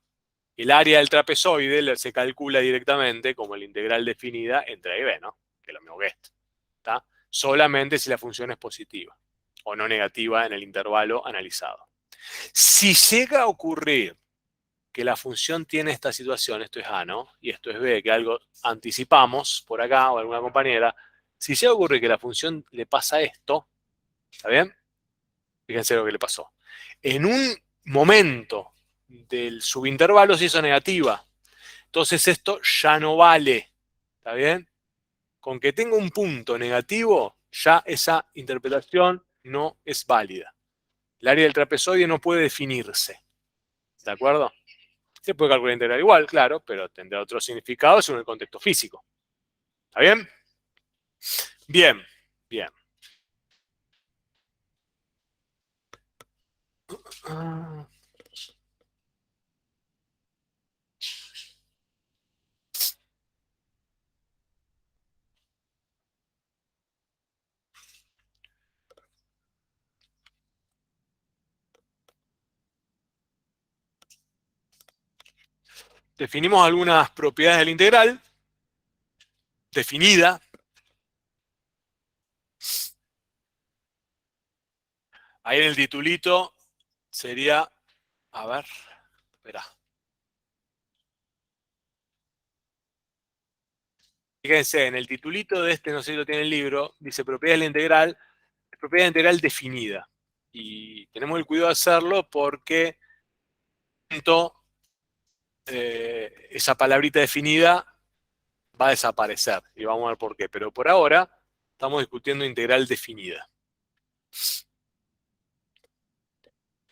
Speaker 1: El área del trapezoide se calcula directamente como la integral definida entre A y B, ¿no? Que es lo mismo que esto. ¿Está? Solamente si la función es positiva o no negativa en el intervalo analizado. Si llega a ocurrir que la función tiene esta situación, esto es A, ¿no? Y esto es B, que algo anticipamos por acá o alguna compañera, si llega a ocurrir que la función le pasa esto, ¿está bien? Fíjense lo que le pasó. En un momento del subintervalo se hizo negativa. Entonces esto ya no vale. ¿Está bien? Con que tenga un punto negativo, ya esa interpretación no es válida. El área del trapezoide no puede definirse. ¿De acuerdo? Se puede calcular integral igual, claro, pero tendrá otro significado según el contexto físico. ¿Está bien? Bien. Definimos algunas propiedades del integral. Definida. Ahí en el titulito sería, a ver, espera. Fíjense, en el titulito de no sé si lo tiene el libro, dice propiedades del integral, propiedad integral definida. Y tenemos el cuidado de hacerlo porque esa palabrita definida va a desaparecer. Y vamos a ver por qué. Pero por ahora estamos discutiendo integral definida.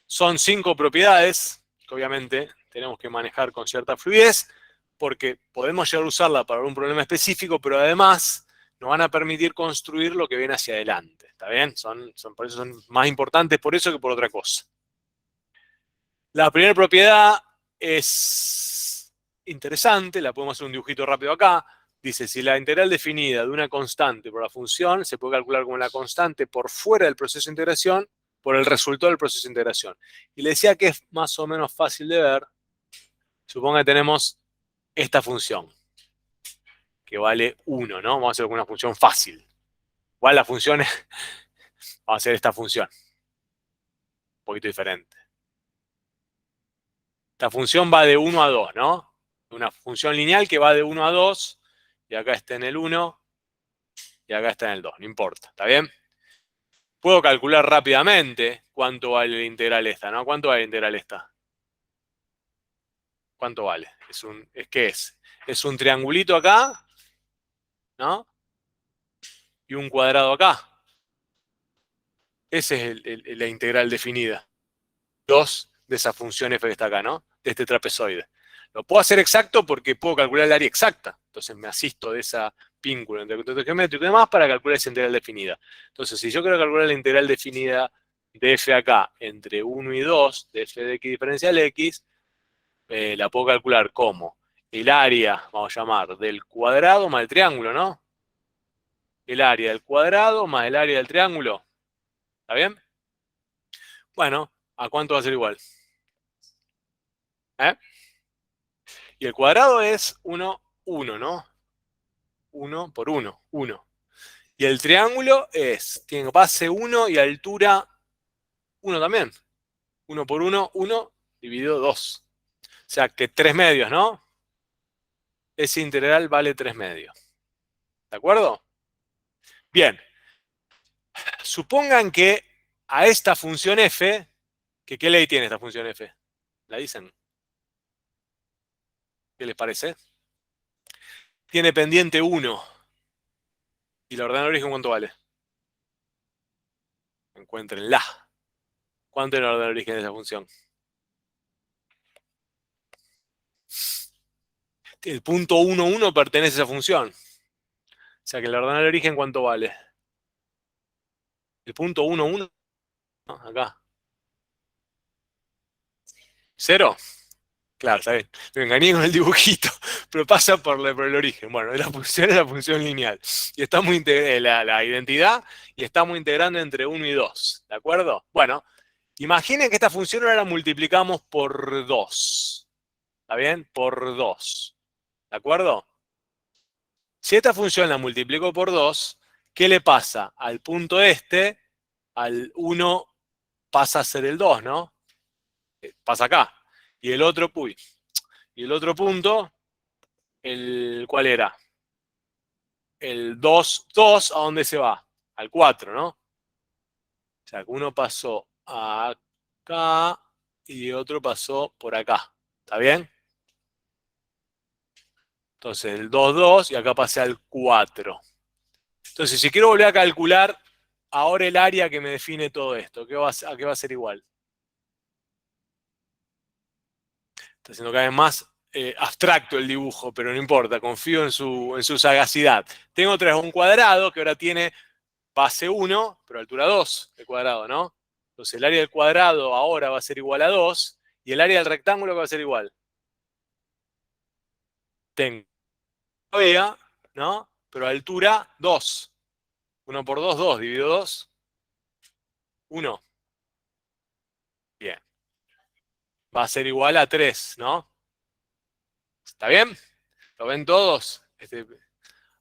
Speaker 1: Son 5 propiedades que obviamente tenemos que manejar con cierta fluidez porque podemos llegar a usarla para un problema específico, pero además nos van a permitir construir lo que viene hacia adelante. ¿Está bien? Por eso son más importantes por eso que por otra cosa. La primera propiedad es interesante, la podemos hacer un dibujito rápido acá. Dice, si la integral definida de una constante por la función se puede calcular como la constante por fuera del proceso de integración, por el resultado del proceso de integración. Y le decía que es más o menos fácil de ver. Suponga que tenemos esta función, que vale 1, ¿no? Vamos a hacer una función fácil. Igual la función es, vamos a hacer esta función. Un poquito diferente. Esta función va de 1 a 2, ¿no? Una función lineal que va de 1 a 2, y acá está en el 1, y acá está en el 2, no importa, ¿está bien? Puedo calcular rápidamente cuánto vale la integral esta, ¿no? ¿Cuánto vale la integral esta? ¿Cuánto vale? ¿Qué es? Es un triangulito acá, ¿no? Y un cuadrado acá. Esa es la integral definida. 2 de esa función f que está acá, ¿no? De este trapezoide. Lo puedo hacer exacto porque puedo calcular el área exacta. Entonces me asisto de esa vínculo entre contexto geométrico y demás para calcular esa integral definida. Entonces, si yo quiero calcular la integral definida de f acá entre 1 y 2 de f de x diferencial x, la puedo calcular como el área, vamos a llamar, del cuadrado más el triángulo, ¿no? El área del cuadrado más el área del triángulo. ¿Está bien? Bueno, ¿a cuánto va a ser igual? ¿Eh? Y el cuadrado es 1, 1, ¿no? 1 por 1, 1. Y el triángulo tiene base 1 y altura 1 también. 1 por 1, 1 dividido 2. O sea que 3 medios, ¿no? Ese integral vale 3 medios. ¿De acuerdo? Bien. Supongan que a esta función f, ¿qué ley tiene esta función f? ¿La dicen? ¿Qué les parece? Tiene pendiente 1. ¿Y la ordenada de origen cuánto vale? Encuéntrenla. ¿Cuánto es la ordenada de origen de esa función? El punto 1, 1 pertenece a esa función. O sea que la ordenada de origen ¿cuánto vale? El punto 1, 1, ¿no? Acá. ¿0? Claro, está bien. Me engañé con el dibujito, pero pasa por el origen. Bueno, la función es la función lineal. Y estamos integrando la identidad y estamos integrando entre 1 y 2. ¿De acuerdo? Bueno, imaginen que esta función ahora la multiplicamos por 2. ¿Está bien? Por 2. ¿De acuerdo? Si esta función la multiplico por 2, ¿qué le pasa? Al punto este, al 1 pasa a ser el 2, ¿no? Pasa acá. Y el otro, y el otro punto, ¿cuál era? El 2, 2, ¿a dónde se va? Al 4, ¿no? O sea, que uno pasó acá y otro pasó por acá. ¿Está bien? Entonces el 2, 2 y acá pasé al 4. Entonces, si quiero volver a calcular ahora el área que me define todo esto, ¿a qué va a ser igual? Está siendo cada vez más abstracto el dibujo, pero no importa, confío en su sagacidad. Tengo otra vez un cuadrado que ahora tiene base 1, pero altura 2 de cuadrado, ¿no? Entonces el área del cuadrado ahora va a ser igual a 2, y el área del rectángulo va a ser igual. Tengo todavía, ¿no? Pero altura 2. 1 por 2, 2. Dividido 2, 1. Bien. Va a ser igual a 3, ¿no? ¿Está bien? ¿Lo ven todos?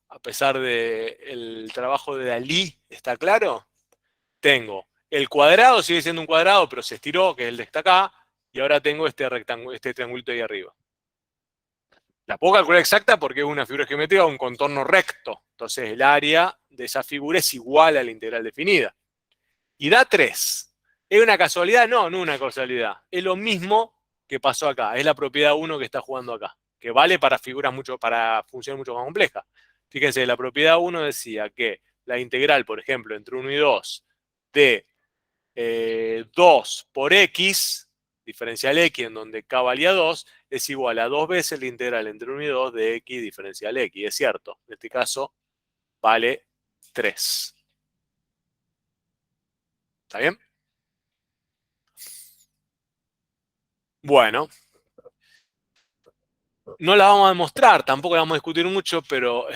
Speaker 1: A pesar del trabajo de Dalí, ¿está claro? Tengo el cuadrado, sigue siendo un cuadrado, pero se estiró, que es el de esta acá, y ahora tengo este rectángulo, este triangulito ahí arriba. La puedo calcular exacta porque es una figura geométrica, un contorno recto. Entonces el área de esa figura es igual a la integral definida. Y da 3. ¿Es una casualidad? No, no es una casualidad. Es lo mismo que pasó acá. Es la propiedad 1 que está jugando acá. Que vale para para funciones mucho más complejas. Fíjense, la propiedad 1 decía que la integral, por ejemplo, entre 1 y 2 de 2 por x, diferencial x, en donde k valía 2, es igual a 2 veces la integral entre 1 y 2 de x diferencial x. Es cierto, en este caso vale 3. ¿Está bien? Bueno, No la vamos a demostrar, tampoco la vamos a discutir mucho, pero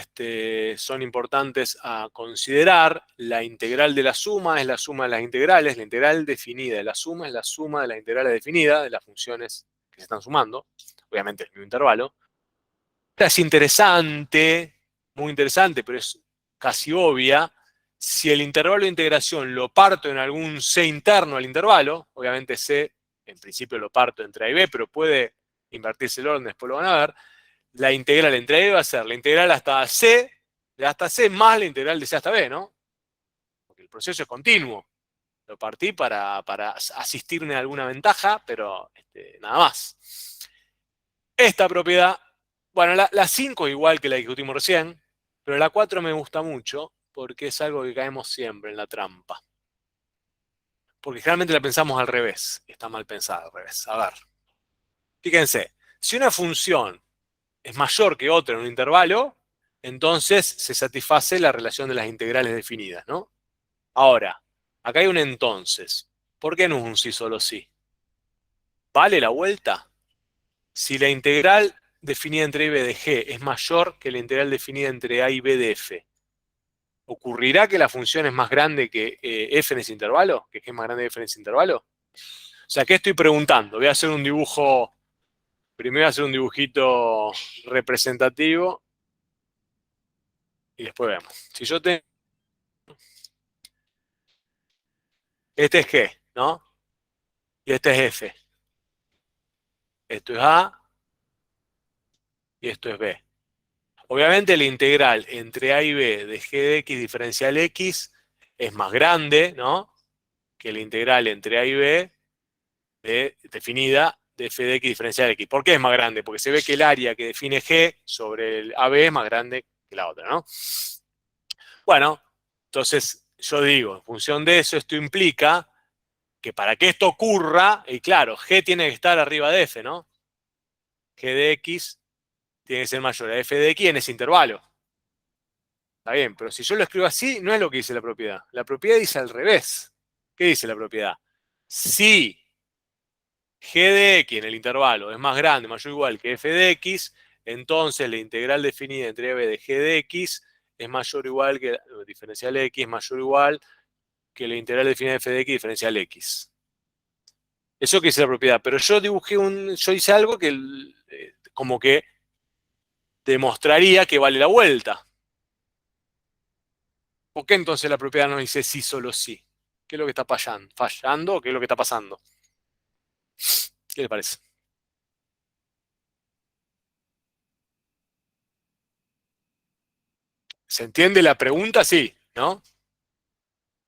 Speaker 1: son importantes a considerar. La integral de la suma es la suma de las integrales, la integral definida de la suma es la suma de las integrales definidas, de las funciones que se están sumando, obviamente el mismo intervalo. Esta es interesante, muy interesante, pero es casi obvia. Si el intervalo de integración lo parto en algún c interno al intervalo, obviamente c en principio lo parto entre a y b, pero puede invertirse el orden, después lo van a ver. La integral entre a y b va a ser la integral hasta c, de hasta c más la integral de c hasta b, ¿no? Porque el proceso es continuo. Lo partí para asistirme a alguna ventaja, pero nada más. Esta propiedad, bueno, la 5 es igual que la que discutimos recién, pero la 4 me gusta mucho porque es algo que caemos siempre en la trampa. Porque generalmente la pensamos al revés. Está mal pensada al revés. A ver. Fíjense, si una función es mayor que otra en un intervalo, entonces se satisface la relación de las integrales definidas, ¿no? Ahora, acá hay un entonces. ¿Por qué no es un sí solo sí? ¿Vale la vuelta? Si la integral definida entre a y b de g es mayor que la integral definida entre a y b de f, ¿ocurrirá que la función es más grande que f en ese intervalo? ¿Que g es más grande que f en ese intervalo? O sea, ¿qué estoy preguntando? Voy a hacer un dibujo, primero voy a hacer un dibujito representativo y después vemos. Si yo tengo, este es g, ¿no? Y este es f. Esto es a y esto es b. Obviamente la integral entre a y b de g de x diferencial x es más grande, ¿no? Que la integral entre a y b definida de f de x diferencial x. ¿Por qué es más grande? Porque se ve que el área que define g sobre el AB es más grande que la otra, ¿no? Bueno, entonces yo digo, en función de eso, esto implica que para que esto ocurra, y claro, g tiene que estar arriba de f, ¿no? G de x tiene que ser mayor a f de x en ese intervalo. Está bien, pero si yo lo escribo así, no es lo que dice la propiedad. La propiedad dice al revés. ¿Qué dice la propiedad? Si g de x en el intervalo es más grande, mayor o igual que f de x, entonces la integral definida entre b de g de x es mayor o igual que la diferencial x, es mayor o igual que la integral definida de f de x diferencial x. Eso que dice la propiedad, pero yo yo hice algo que como que demostraría que vale la vuelta. ¿Por qué entonces la propiedad no dice sí, solo sí? ¿Qué es lo que está fallando o qué es lo que está pasando? ¿Qué le parece? ¿Se entiende la pregunta? Sí, ¿no?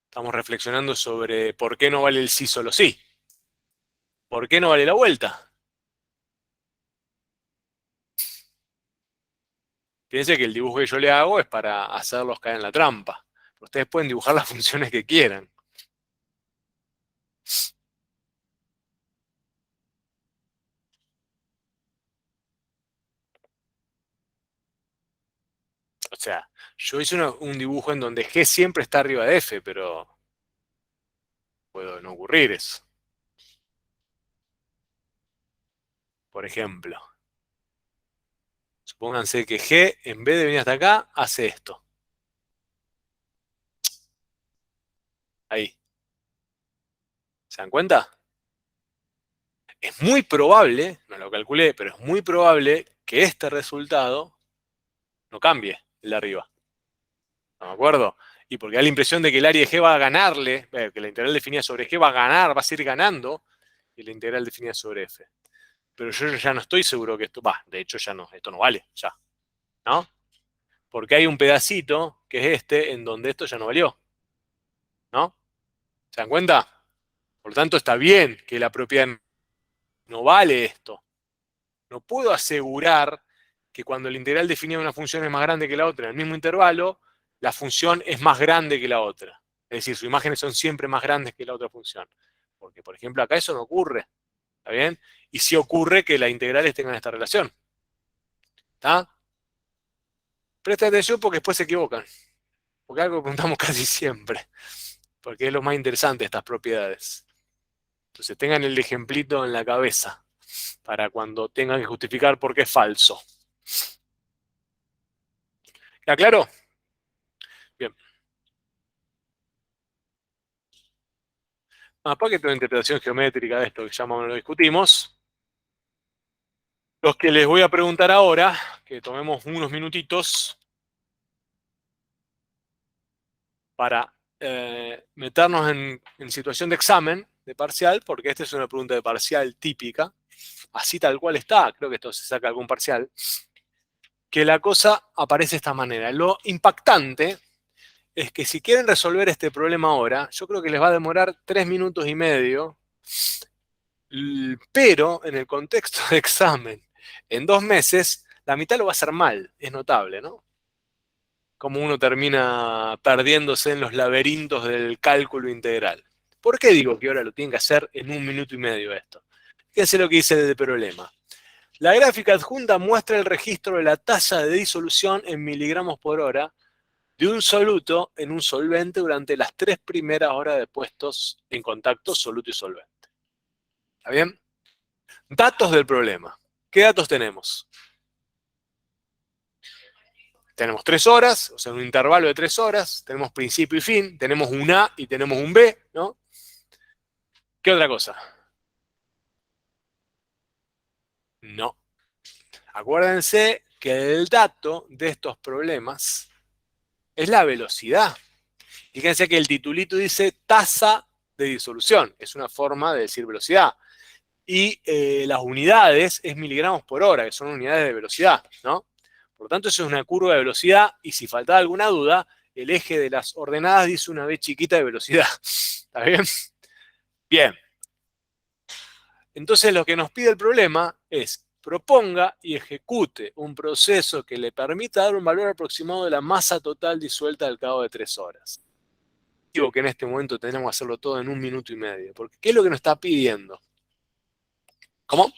Speaker 1: Estamos reflexionando sobre por qué no vale el sí solo sí. ¿Por qué no vale la vuelta? Fíjense que el dibujo que yo le hago es para hacerlos caer en la trampa. Ustedes pueden dibujar las funciones que quieran. O sea, yo hice un dibujo en donde G siempre está arriba de F, pero puede no ocurrir eso. Por ejemplo, supónganse que G, en vez de venir hasta acá, hace esto. Ahí. ¿Se dan cuenta? Es muy probable, no lo calculé, pero es muy probable que este resultado no cambie, el de arriba. ¿No me acuerdo? Y porque da la impresión de que el área de G va a ganarle, que la integral definida sobre G va a ganar, va a seguir ganando, y la integral definida sobre F. Pero yo ya no estoy seguro que esto, de hecho ya no, esto no vale, ya, ¿no? Porque hay un pedacito, que es este, en donde esto ya no valió, ¿no? ¿Se dan cuenta? Por lo tanto, está bien que la propiedad no vale esto. No puedo asegurar que cuando la integral definida de una función es más grande que la otra en el mismo intervalo, la función es más grande que la otra. Es decir, sus imágenes son siempre más grandes que la otra función. Porque, por ejemplo, acá eso no ocurre. ¿Está bien? Y sí ocurre que las integrales tengan esta relación. ¿Está? Presta atención porque después se equivocan. Porque algo que preguntamos casi siempre. Porque es lo más interesante de estas propiedades. Entonces tengan el ejemplito en la cabeza. para cuando tengan que justificar por qué es falso. ¿Queda claro? Bien. Aparte que tengo interpretación geométrica de esto que ya más o menos lo discutimos. Los que les voy a preguntar ahora, que tomemos unos minutitos para meternos en situación de examen, de parcial, porque esta es una pregunta de parcial típica, así tal cual está, creo que esto se saca algún parcial, que la cosa aparece de esta manera. Lo impactante es que si quieren resolver este problema ahora, yo creo que les va a demorar 3 minutos y medio, pero en el contexto de examen, en 2 meses, la mitad lo va a hacer mal, es notable, ¿no? Como uno termina perdiéndose en los laberintos del cálculo integral. ¿Por qué digo que ahora lo tienen que hacer en 1 minuto y medio esto? Fíjense lo que dice el problema. La gráfica adjunta muestra el registro de la tasa de disolución en miligramos por hora de un soluto en un solvente durante las 3 primeras horas de puestos en contacto soluto y solvente. ¿Está bien? Datos del problema. ¿Qué datos tenemos? Tenemos 3 horas, o sea, un intervalo de 3 horas, tenemos principio y fin, tenemos un A y tenemos un B, ¿no? ¿Qué otra cosa? No. Acuérdense que el dato de estos problemas es la velocidad. Fíjense que el titulito dice tasa de disolución, es una forma de decir velocidad. Y las unidades es miligramos por hora, que son unidades de velocidad, ¿no? Por lo tanto, eso es una curva de velocidad, y si faltaba alguna duda, el eje de las ordenadas dice una B chiquita de velocidad. ¿Está bien? Bien. Entonces, lo que nos pide el problema es proponga y ejecute un proceso que le permita dar un valor aproximado de la masa total disuelta al cabo de 3 horas. Digo que en este momento tenemos que hacerlo todo en 1 minuto y medio, porque ¿qué es lo que nos está pidiendo? ¿Cómo?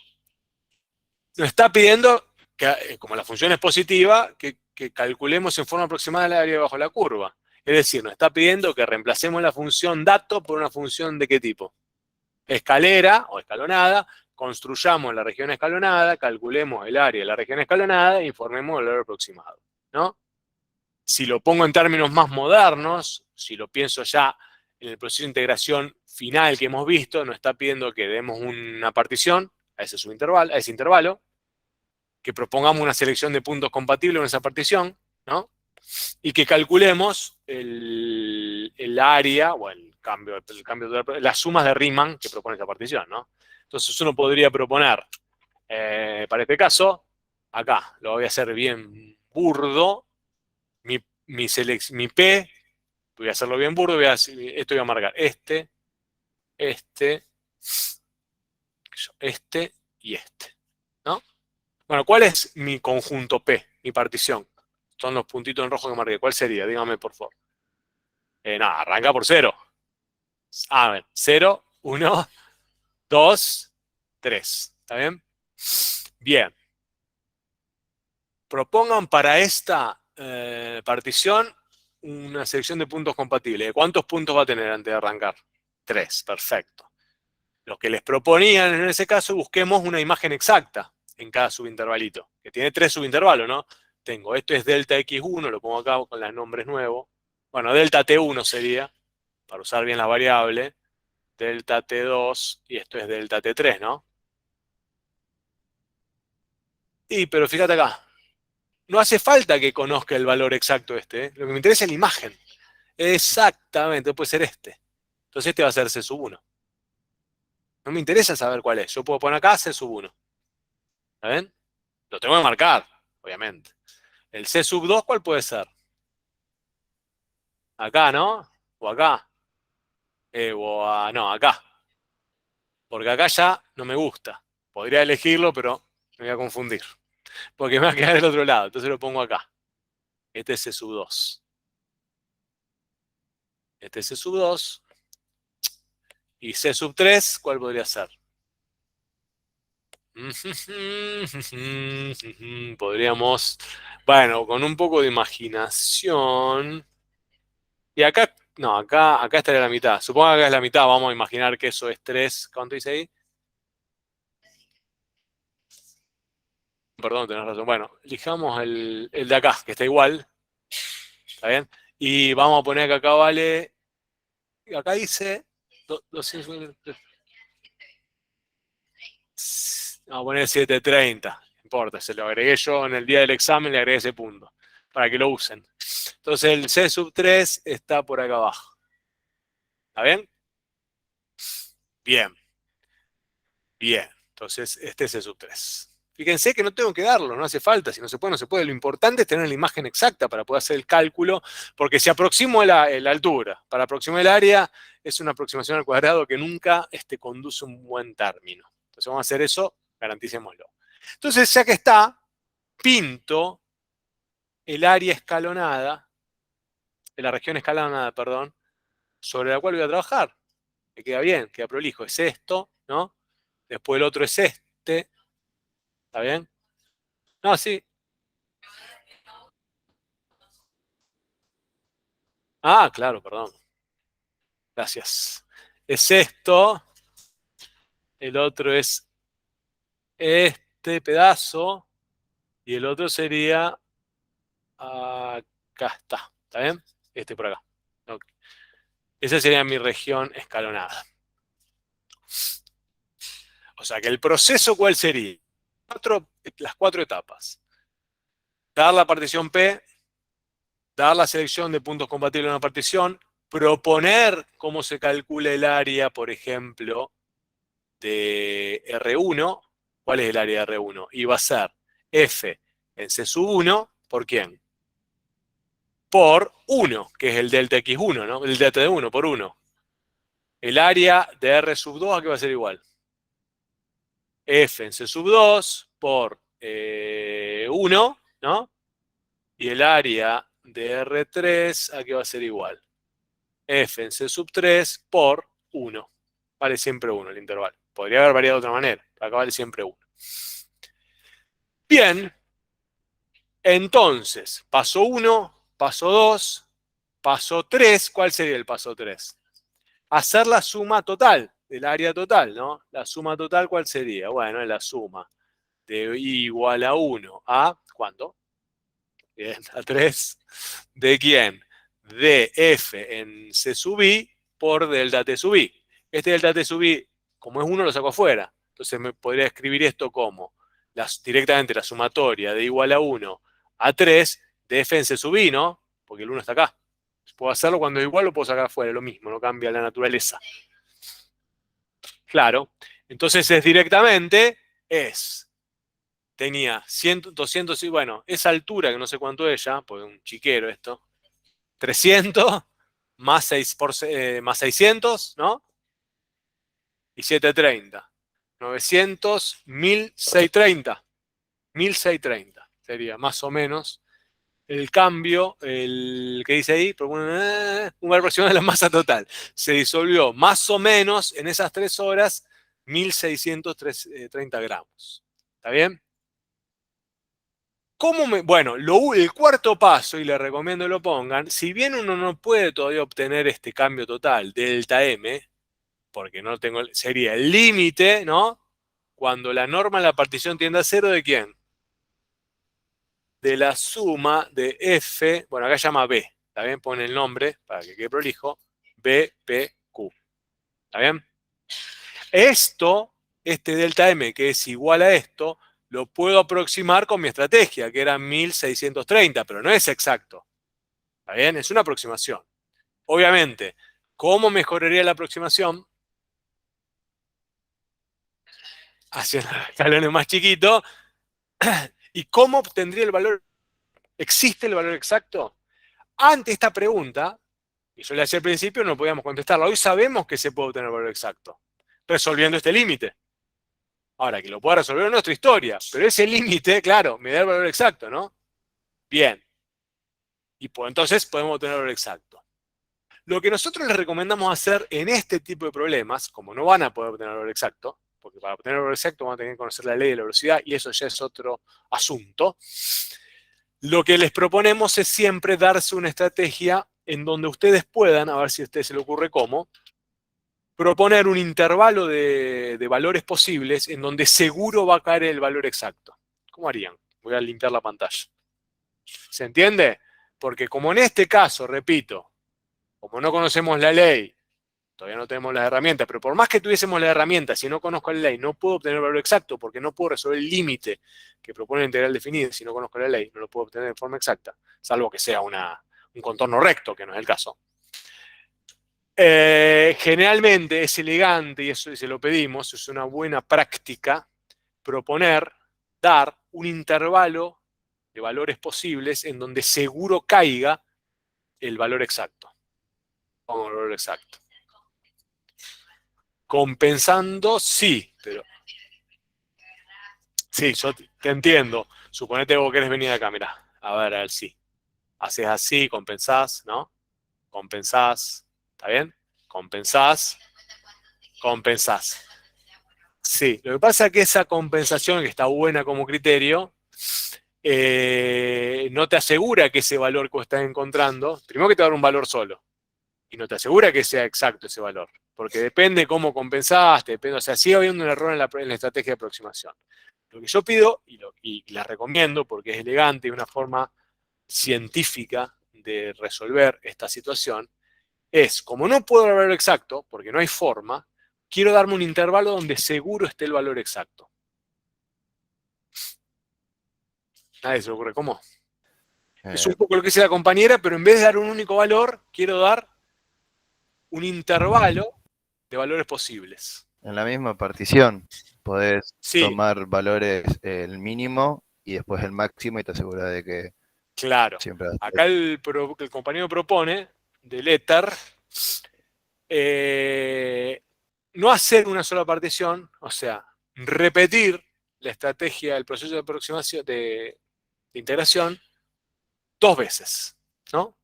Speaker 1: Nos está pidiendo, que, como la función es positiva, que calculemos en forma aproximada la área bajo la curva. Es decir, nos está pidiendo que reemplacemos la función dato por una función de qué tipo. Escalera o escalonada, construyamos la región escalonada, calculemos el área de la región escalonada e informemos el valor aproximado, ¿no? Si lo pongo en términos más modernos, si lo pienso ya en el proceso de integración final que hemos visto, nos está pidiendo que demos una partición a ese subintervalo, a ese intervalo, que propongamos una selección de puntos compatibles con esa partición, ¿no? Y que calculemos el área o el cambio de las sumas de Riemann que propone esa partición, ¿no? Entonces uno podría proponer, para este caso, acá, lo voy a hacer bien burdo, mi P, voy a hacerlo bien burdo, esto voy a marcar este y este, ¿no? Bueno, ¿cuál es mi conjunto P, mi partición? Son los puntitos en rojo que marqué. ¿Cuál sería? Dígame, por favor. Nada, arranca por 0. A ver, 0, 1, 2, 3. ¿Está bien? Bien. Propongan para esta partición una selección de puntos compatibles. ¿Cuántos puntos va a tener antes de arrancar? 3, perfecto. Lo que les proponían en ese caso, busquemos una imagen exacta en cada subintervalito, que tiene 3 subintervalos, ¿no? Tengo, esto es delta x1, lo pongo acá con los nombres nuevos. Bueno, delta t1 sería, para usar bien la variable, delta t2, y esto es delta t3, ¿no? Y, pero fíjate acá, no hace falta que conozca el valor exacto este, ¿eh? Lo que me interesa es la imagen. Exactamente, puede ser este. Entonces este va a ser C sub 1. No me interesa saber cuál es. Yo puedo poner acá C sub 1. ¿Está bien? Lo tengo que marcar, obviamente. El C sub 2, ¿cuál puede ser? Acá, ¿no? O acá. No, acá. Porque acá ya no me gusta. Podría elegirlo, pero me voy a confundir. Porque me va a quedar del otro lado. Entonces lo pongo acá. Este es C sub 2. Este es C sub 2. Y C sub 3, ¿cuál podría ser? Podríamos, bueno, con un poco de imaginación. Y acá, no, acá estaría la mitad. Supongo que acá es la mitad. Vamos a imaginar que eso es 3. ¿Cuánto dice ahí? Perdón, tenés razón. Bueno, elijamos el de acá, que está igual. ¿Está bien? Y vamos a poner que acá vale... Acá dice... 200... Vamos a poner 730. No importa, se lo agregué yo en el día del examen, le agregué ese punto. Para que lo usen. Entonces el C sub 3 está por acá abajo. ¿Está bien? Bien. Bien. Entonces este es C sub 3. Fíjense que no tengo que darlo, no hace falta. Si no se puede, no se puede. Lo importante es tener la imagen exacta para poder hacer el cálculo, porque si aproximo la altura para aproximar el área, es una aproximación al cuadrado que nunca conduce a un buen término. Entonces vamos a hacer eso, garanticémoslo. Entonces, ya que está, pinto el área escalonada, la región escalonada, perdón, sobre la cual voy a trabajar. Me queda bien, queda prolijo. Es esto, ¿no? Después el otro es este. ¿Está bien? No, sí. Ah, claro, perdón. Gracias. Es esto. El otro es este pedazo. Y el otro sería... Acá está. ¿Está bien? Este por acá. Ok. Esa sería mi región escalonada. O sea que el proceso, ¿cuál sería? Las 4 etapas. Dar la partición P, dar la selección de puntos compatibles en una partición, proponer cómo se calcula el área, por ejemplo, de R1. ¿Cuál es el área de R1? Y va a ser F en C sub 1, ¿por quién? Por 1, que es el delta X1, ¿no? El delta de 1 por 1. El área de R sub 2, ¿a qué va a ser igual? F en C sub 2 por 1, ¿no? Y el área de R3, ¿a qué va a ser igual? F en C sub 3 por 1. Vale siempre 1 el intervalo. Podría haber variado de otra manera, pero acá vale siempre 1. Bien, entonces, paso 1, paso 2, paso 3. ¿Cuál sería el paso 3? Hacer la suma total, del área total, ¿no? La suma total, ¿cuál sería? Bueno, es la suma de I igual a 1 a, ¿cuánto? Bien, a 3. ¿De quién? De F en C sub I por delta T sub I. Este delta T sub I, como es 1, lo saco afuera. Entonces me podría escribir esto como directamente la sumatoria de igual a 1 a 3 de F en C sub I, ¿no? Porque el 1 está acá. Puedo hacerlo cuando es igual, lo puedo sacar afuera, lo mismo, no cambia la naturaleza. Claro. Entonces es directamente, tenía 100, 200, y bueno, esa altura, que no sé cuánto es ya, porque es un chiquero esto, 300 más, 6 más 600, ¿no? Y 730. 900, 1630. 1630 sería más o menos el cambio, el que dice ahí, una aproximación de la masa total. Se disolvió más o menos en esas 3 horas 1630 gramos. ¿Está bien? Bueno, el cuarto paso, y le recomiendo lo pongan, si bien uno no puede todavía obtener este cambio total, delta M, porque no tengo, sería el límite, ¿no? Cuando la norma en la partición tiende a 0, ¿de quién? De la suma de F, bueno, acá llama B, ¿está bien? Pone el nombre, para que quede prolijo, B, P, Q. ¿Está bien? Este delta M, que es igual a esto, lo puedo aproximar con mi estrategia, que era 1630, pero no es exacto. ¿Está bien? Es una aproximación. Obviamente, ¿cómo mejoraría la aproximación? Haciendo escalones más chiquitos. ¿Y cómo obtendría el valor? ¿Existe el valor exacto? Ante esta pregunta, y yo le hacía al principio, no podíamos contestarla. Hoy sabemos que se puede obtener el valor exacto, resolviendo este límite. Ahora, que lo pueda resolver es nuestra historia, pero ese límite, claro, me da el valor exacto, ¿no? Bien. Y pues entonces podemos obtener el valor exacto. Lo que nosotros les recomendamos hacer en este tipo de problemas, como no van a poder obtener el valor exacto, porque para obtener el valor exacto van a tener que conocer la ley de la velocidad y eso ya es otro asunto, lo que les proponemos es siempre darse una estrategia en donde ustedes puedan, a ver si a ustedes se les ocurre cómo, proponer un intervalo de valores posibles en donde seguro va a caer el valor exacto. ¿Cómo harían? Voy a limpiar la pantalla. ¿Se entiende? Porque como en este caso, repito, como no conocemos la ley, todavía no tenemos las herramientas, pero por más que tuviésemos las herramientas, si no conozco la ley, no puedo obtener el valor exacto porque no puedo resolver el límite que propone la integral definida. Si no conozco la ley, no lo puedo obtener de forma exacta, salvo que sea un contorno recto, que no es el caso. Generalmente es elegante, y eso se lo pedimos, es una buena práctica, proponer, dar un intervalo de valores posibles en donde seguro caiga el valor exacto. Como el valor exacto. Compensando, sí, pero... Sí, yo te entiendo. Suponete que vos querés venir acá, mirá. A ver sí. Haces así, compensás, ¿no? Compensás. ¿Está bien? Compensás. Compensás. Sí, lo que pasa es que esa compensación, que está buena como criterio, no te asegura que ese valor que vos estás encontrando, primero que te va a dar un valor solo, y no te asegura que sea exacto ese valor, porque depende cómo compensaste, depende, o sea, sigue habiendo un error en la estrategia de aproximación. Lo que yo pido, y la recomiendo porque es elegante y una forma científica de resolver esta situación, es, como no puedo dar el valor exacto, porque no hay forma, quiero darme un intervalo donde seguro esté el valor exacto. Nadie se le ocurre cómo. Es un poco lo que dice la compañera, pero en vez de dar un único valor, quiero dar un intervalo de valores posibles.
Speaker 3: En la misma partición podés
Speaker 1: Sí,
Speaker 3: tomar valores el mínimo y después el máximo y te aseguras de que
Speaker 1: claro.
Speaker 3: siempre va a
Speaker 1: Acá
Speaker 3: ser.
Speaker 1: el compañero propone del éter no hacer una sola partición, o sea, repetir la estrategia del proceso de aproximación de integración 2 veces, ¿no?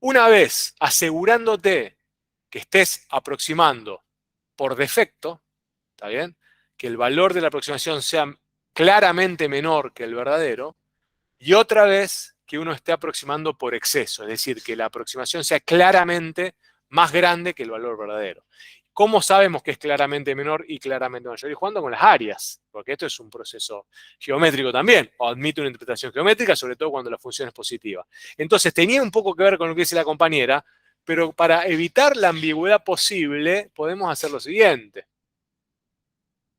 Speaker 1: Una vez asegurándote que estés aproximando por defecto, ¿está bien? Que el valor de la aproximación sea claramente menor que el verdadero, y otra vez que uno esté aproximando por exceso, es decir, que la aproximación sea claramente más grande que el valor verdadero. ¿Cómo sabemos que es claramente menor y claramente mayor? Y jugando con las áreas, porque esto es un proceso geométrico también, o admite una interpretación geométrica, sobre todo cuando la función es positiva. Entonces tenía un poco que ver con lo que dice la compañera, pero para evitar la ambigüedad posible, podemos hacer lo siguiente.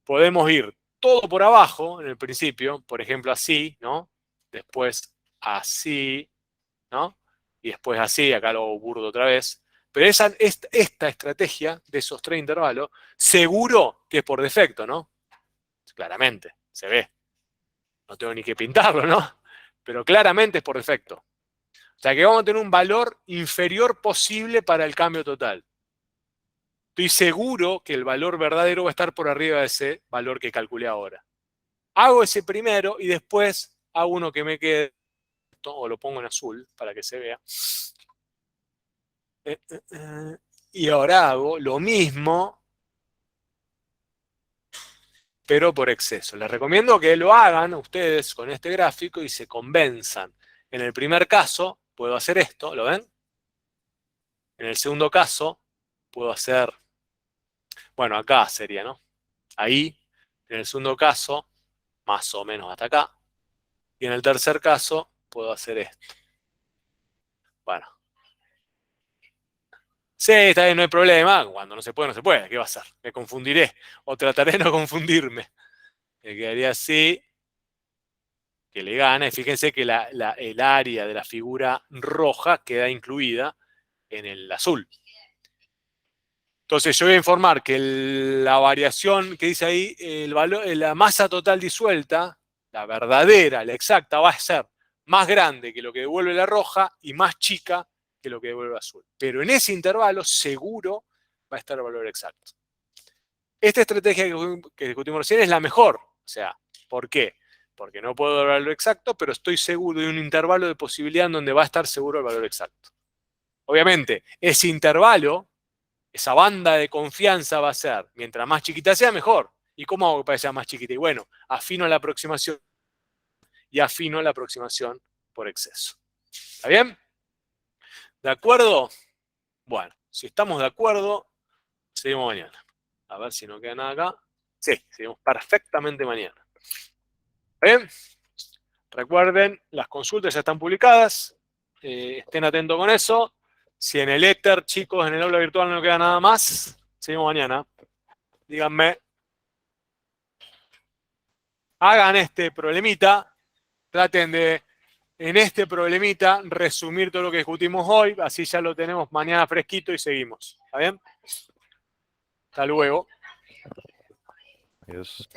Speaker 1: Podemos ir todo por abajo en el principio, por ejemplo así, ¿no? Después así, ¿no? Y después así, acá lo burdo otra vez. Pero esta estrategia de esos 3 intervalos, seguro que es por defecto, ¿no? Claramente, se ve. No tengo ni que pintarlo, ¿no? Pero claramente es por defecto. O sea que vamos a tener un valor inferior posible para el cambio total. Estoy seguro que el valor verdadero va a estar por arriba de ese valor que calculé ahora. Hago ese primero y después hago uno que me quede, o lo pongo en azul para que se vea. Y ahora hago lo mismo, pero por exceso. Les recomiendo que lo hagan ustedes con este gráfico y se convenzan. En el primer caso, puedo hacer esto, ¿lo ven? En el segundo caso, puedo hacer, bueno, acá sería, ¿no? Ahí, en el segundo caso, más o menos hasta acá. Y en el tercer caso, puedo hacer esto. Bueno. Sí, está bien, no hay problema. Cuando no se puede, no se puede. ¿Qué va a hacer? Me confundiré. O trataré de no confundirme. Me quedaría así, que le gana. Y fíjense que el área de la figura roja queda incluida en el azul. Entonces yo voy a informar que la variación que dice ahí, la masa total disuelta, la verdadera, la exacta, va a ser más grande que lo que devuelve la roja y más chica que lo que devuelve el azul. Pero en ese intervalo seguro va a estar el valor exacto. Esta estrategia que discutimos recién es la mejor. O sea, ¿por qué? Porque no puedo dar el valor exacto, pero estoy seguro de un intervalo de posibilidad en donde va a estar seguro el valor exacto. Obviamente, ese intervalo, esa banda de confianza va a ser, mientras más chiquita sea, mejor. ¿Y cómo hago para que sea más chiquita? Y bueno, afino la aproximación y afino la aproximación por exceso. ¿Está bien? ¿De acuerdo? Bueno, si estamos de acuerdo, seguimos mañana. A ver si no queda nada acá. Sí, seguimos perfectamente mañana. ¿Bien? Recuerden, las consultas ya están publicadas. Estén atentos con eso. Si en el éter, chicos, en el aula virtual no queda nada más, seguimos mañana. Díganme. Hagan este problemita. Traten de, en este problemita, resumir todo lo que discutimos hoy. Así ya lo tenemos mañana fresquito y seguimos. ¿Está bien? Hasta luego.
Speaker 3: Adiós.